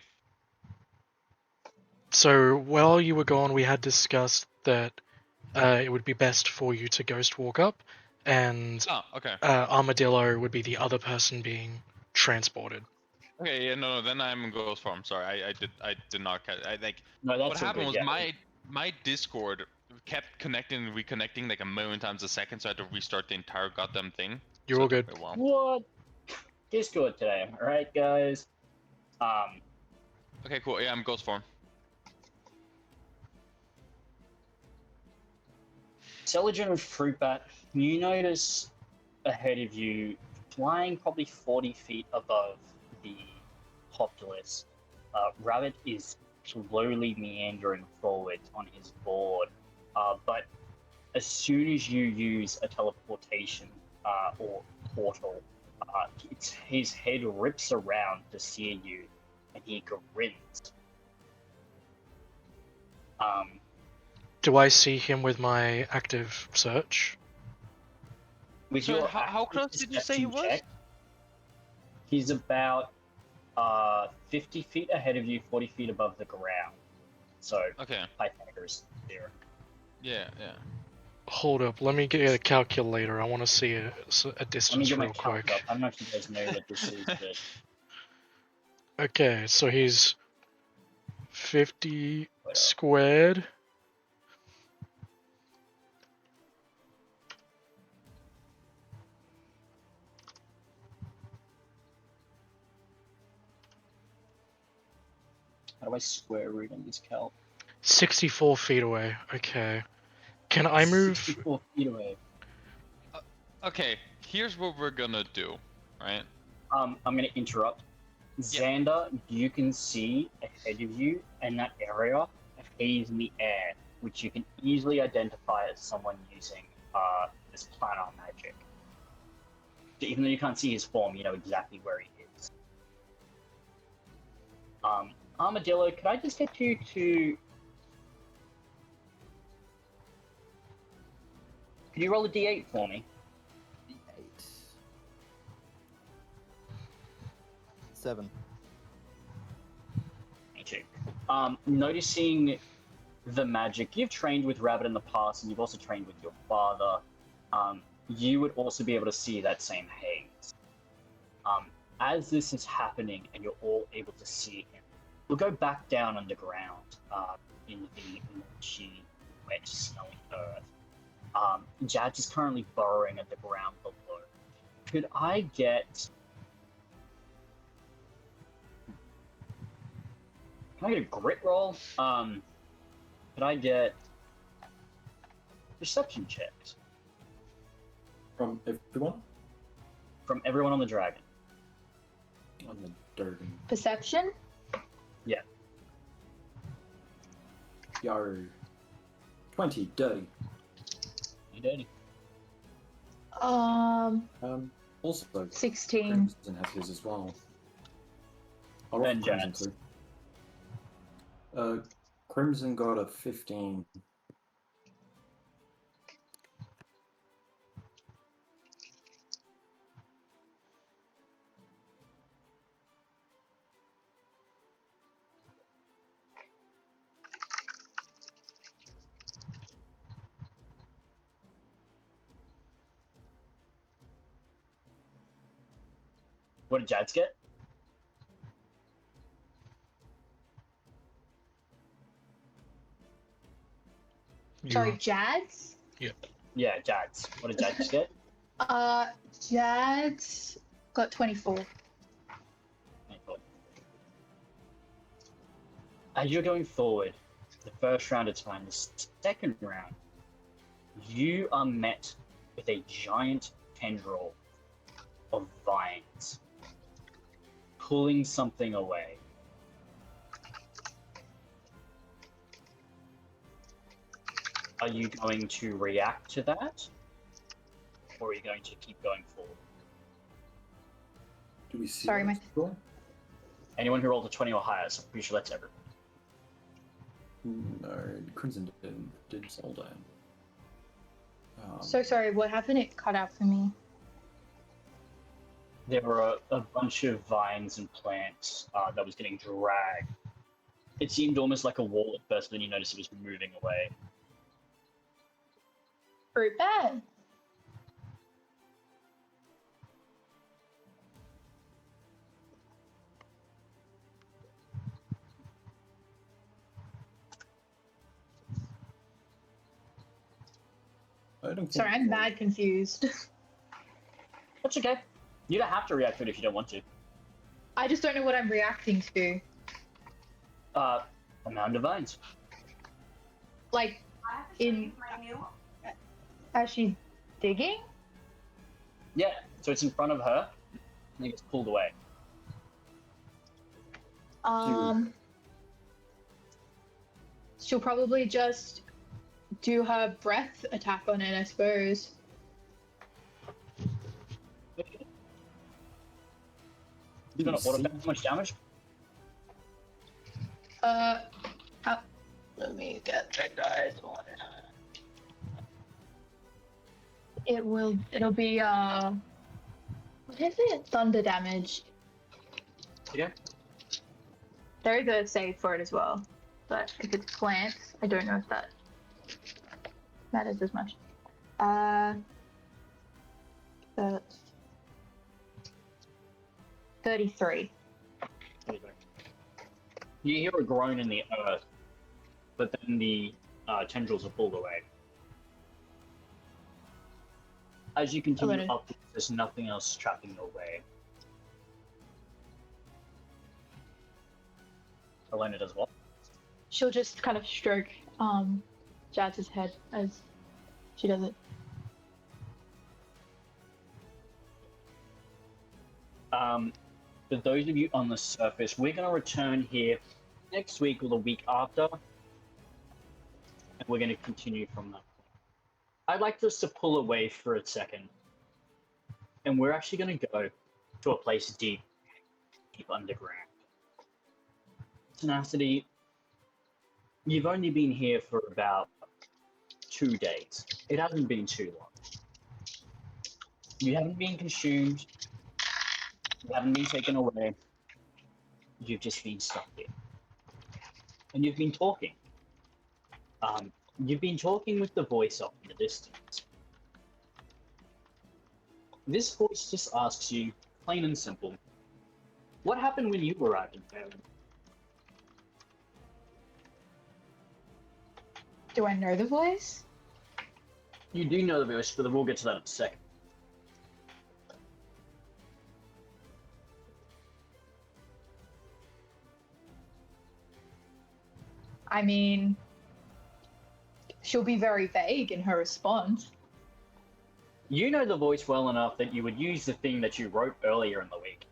So while you were gone, we had discussed that it would be best for you to ghost walk up, and Okay. Armadillo would be the other person being transported. Okay, yeah, no, then I'm in ghost form. Sorry, I did not catch. No, that's What all happened good, was yeah. my Discord kept connecting and reconnecting like a million times a second, so I had to restart the entire goddamn thing. You're So all it took good. me a while. What? Discord today, alright, guys? Okay, cool. Yeah, I'm ghost form. Celadrin and Fruitbat, you notice ahead of you, flying probably 40 feet above the populace, Rabbit is slowly meandering forward on his board, but as soon as you use a teleportation or portal, his head rips around to see you, and he grins. Do I see him with my active search? With So your how active close did you say he perception was? check, he's about 50 feet ahead of you, 40 feet above the ground. So, Okay. Pythagoras theorem. Yeah. Hold up, let me get a calculator. I want to see a Let me distance get my real calc quick. up. I don't know if you guys know what this is, but Okay, so he's 50 squared. how do I square root on this calc? 64 feet away. Okay. Can I move? 64 feet away. Okay. Here's what we're gonna do, right? I'm gonna interrupt. Xander, you can see ahead of you in that area a haze in the air, which you can easily identify as someone using this planar magic. So even though you can't see his form, you know exactly where he is. Armadillo, could I just get you to... Can you roll a d8 for me? 8. 7. Thank you. Noticing the magic, you've trained with Rabbit in the past, and you've also trained with your father. You would also be able to see that same haze. As this is happening, and you're all able to see him, we'll go back down underground in the mushy, wet, snowy earth. Jadge is currently burrowing at the ground below. Could I get... Can I get a grit roll? Could I get perception checks From everyone? from everyone on the dragon? On the Durgan. Perception? Yeah. Yo. 20, dirty. You dirty. Also, 16. Crimson has his as well. I'll roll Ben for Crimson Jazz. too. Crimson got a 15. What did Jads get? Sorry, You- Jads? Yeah, Jads. What did Jads get? Jads got 24. As you're going forward, the first round it's fine. The second round, you are met with a giant tendril of vines pulling something away. Are you going to react to that? Or are you going to keep going forward? Do we see Sorry, what my- it's doing? Anyone who rolled a 20 or higher, so I'm pretty sure that's everyone. No, Crimson did fall down. So sorry, what happened? It cut out for me. There were a bunch of vines and plants that was getting dragged. It seemed almost like a wall at first, but then you noticed it was moving away. Fruit bad. I don't think Sorry, I'm mad confused. That's okay. You don't have to react to it if you don't want to. I just don't know what I'm reacting to. A mound of vines. Like, in. As she's digging? Yeah, so it's in front of her, and it gets pulled away. She'll probably just do her breath attack on it, I suppose. It's gonna auto how much damage? Let me get the dice on it. It'll be, what is it? Thunder damage. Yeah. There is a save for it as well. But if it's plants, I don't know if that matters as much. That's 33. You hear a groan in the earth, but then the tendrils are pulled away. As you continue Alright. up, there's nothing else trapping your way. Elena does what? She'll just kind of stroke Jazz's head as she does it. For those of you on the surface, we're going to return here next week or the week after and we're going to continue from that point. I'd like us to pull away for a second, and we're actually going to go to a place deep underground. Tenacity, you've only been here for about 2 days. It hasn't been too long. You haven't been consumed. You haven't been taken away. You've just been stuck here. And you've been talking. You've been talking with the voice off in the distance. This voice just asks you, plain and simple, what happened when you arrived in Fairland? Do I know the voice? You do know the voice, but we'll get to that in a second. I mean, she'll be very vague in her response. You know the voice well enough that you would use the thing that you wrote earlier in the week.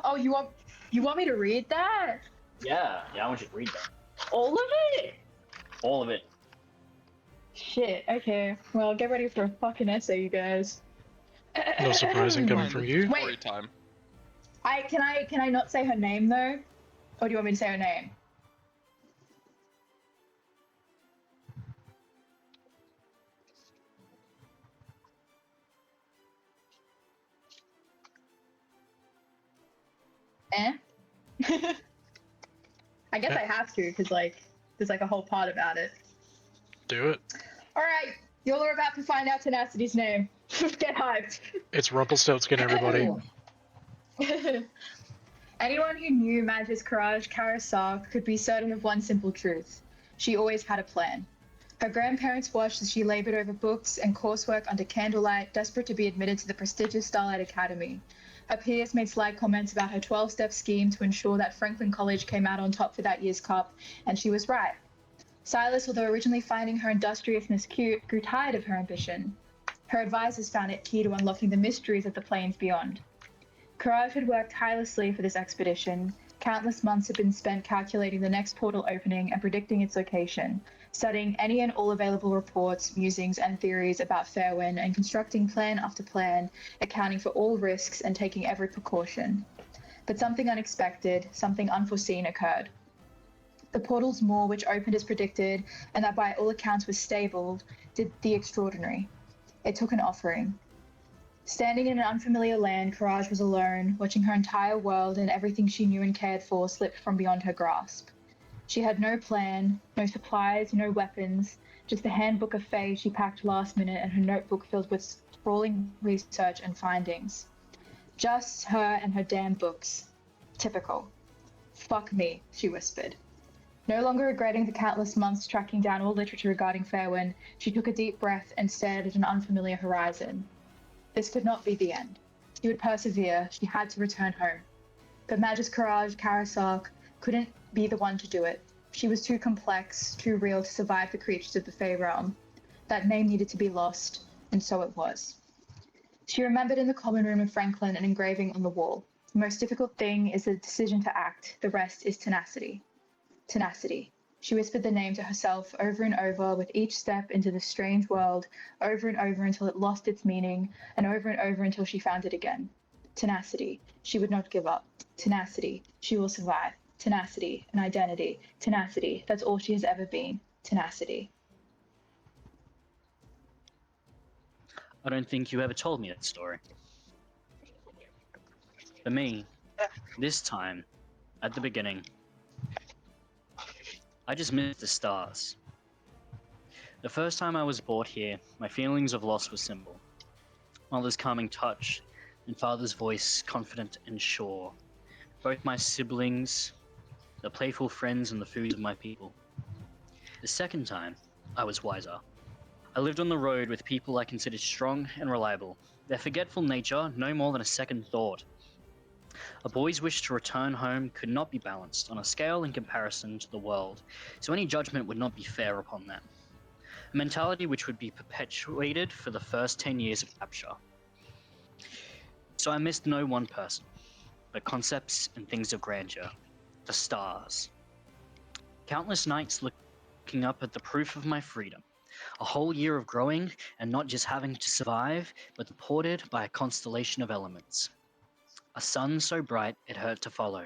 Oh, you want me to read that? Yeah, I want you to read that. All of it? All of it. Shit. Okay. Well, get ready for a fucking essay, you guys. Not surprising coming Fine, from it's you. Story Wait. time. Can I not say her name though? Or do you want me to say her name? Eh? I guess Yeah. I have to, because there's a whole part about it. Do it. Alright, y'all are about to find out Tenacity's name. Get hyped. It's Rumpelstiltskin, everybody. Anyone who knew Magus Courage Karasar could be certain of one simple truth. She always had a plan. Her grandparents watched as she labored over books and coursework under candlelight, desperate to be admitted to the prestigious Starlight Academy. Her peers made sly comments about her 12-step scheme to ensure that Franklin College came out on top for that year's cup, and she was right. Silas, although originally finding her industriousness cute, grew tired of her ambition. Her advisors found it key to unlocking the mysteries of the plains beyond. Courage had worked tirelessly for this expedition. Countless months had been spent calculating the next portal opening and predicting its location, studying any and all available reports, musings, and theories about Fairwind, and constructing plan after plan, accounting for all risks and taking every precaution. But something unexpected, something unforeseen occurred. The portal's maw, which opened as predicted, and that by all accounts was stable, did the extraordinary. It took an offering. Standing in an unfamiliar land, Courage was alone, watching her entire world and everything she knew and cared for slip from beyond her grasp. She had no plan, no supplies, no weapons, just a handbook of Fae she packed last minute and her notebook filled with sprawling research and findings. Just her and her damn books. Typical. Fuck me, she whispered. No longer regretting the countless months tracking down all literature regarding Fairwind, she took a deep breath and stared at an unfamiliar horizon. This could not be the end. She would persevere. She had to return home. But Magus Courage Karasar couldn't be the one to do it. She was too complex, too real to survive the creatures of the Fae realm. That name needed to be lost, and so it was. She remembered in the common room of Franklin an engraving on the wall. The most difficult thing is the decision to act. The rest is tenacity. Tenacity. She whispered the name to herself over and over with each step into this strange world, over and over until it lost its meaning, and over until she found it again. Tenacity. She would not give up. Tenacity. She will survive. Tenacity. An identity. Tenacity. That's all she has ever been. Tenacity. I don't think you ever told me that story. For me, this time, at the beginning, I just missed the stars. The first time I was brought here, my feelings of loss were simple. Mother's calming touch, and father's voice confident and sure. Both my siblings, the playful friends, and the food of my people. The second time, I was wiser. I lived on the road with people I considered strong and reliable. Their forgetful nature, no more than a second thought. A boy's wish to return home could not be balanced on a scale in comparison to the world, so any judgment would not be fair upon them. A mentality which would be perpetuated for the first 10 years of capture. So I missed no one person, but concepts and things of grandeur. The stars. Countless nights looked looking up at the proof of my freedom. A whole year of growing and not just having to survive, but supported by a constellation of elements. A sun so bright it hurt to follow,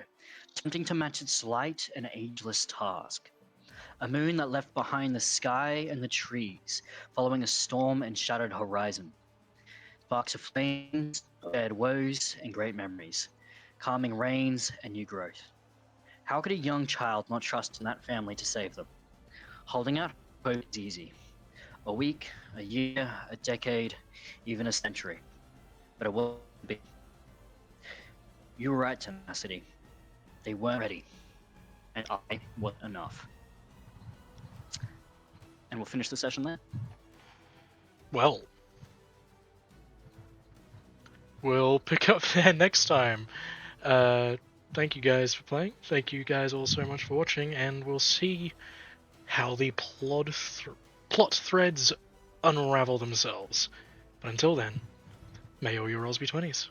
tempting to match its light, an ageless task. A moon that left behind the sky and the trees, following a storm and shattered horizon. Sparks of flames, shared woes and great memories, calming rains and new growth. How could a young child not trust in that family to save them? Holding out hope is easy. A week, a year, a decade, even a century. But it won't be. You were right, Tenacity. They weren't ready. And I wasn't enough. And we'll finish the session there. Well, we'll pick up there next time. Thank you guys for playing. Thank you guys all so much for watching, and we'll see how the plot threads unravel themselves. But until then, may all your rolls be 20s.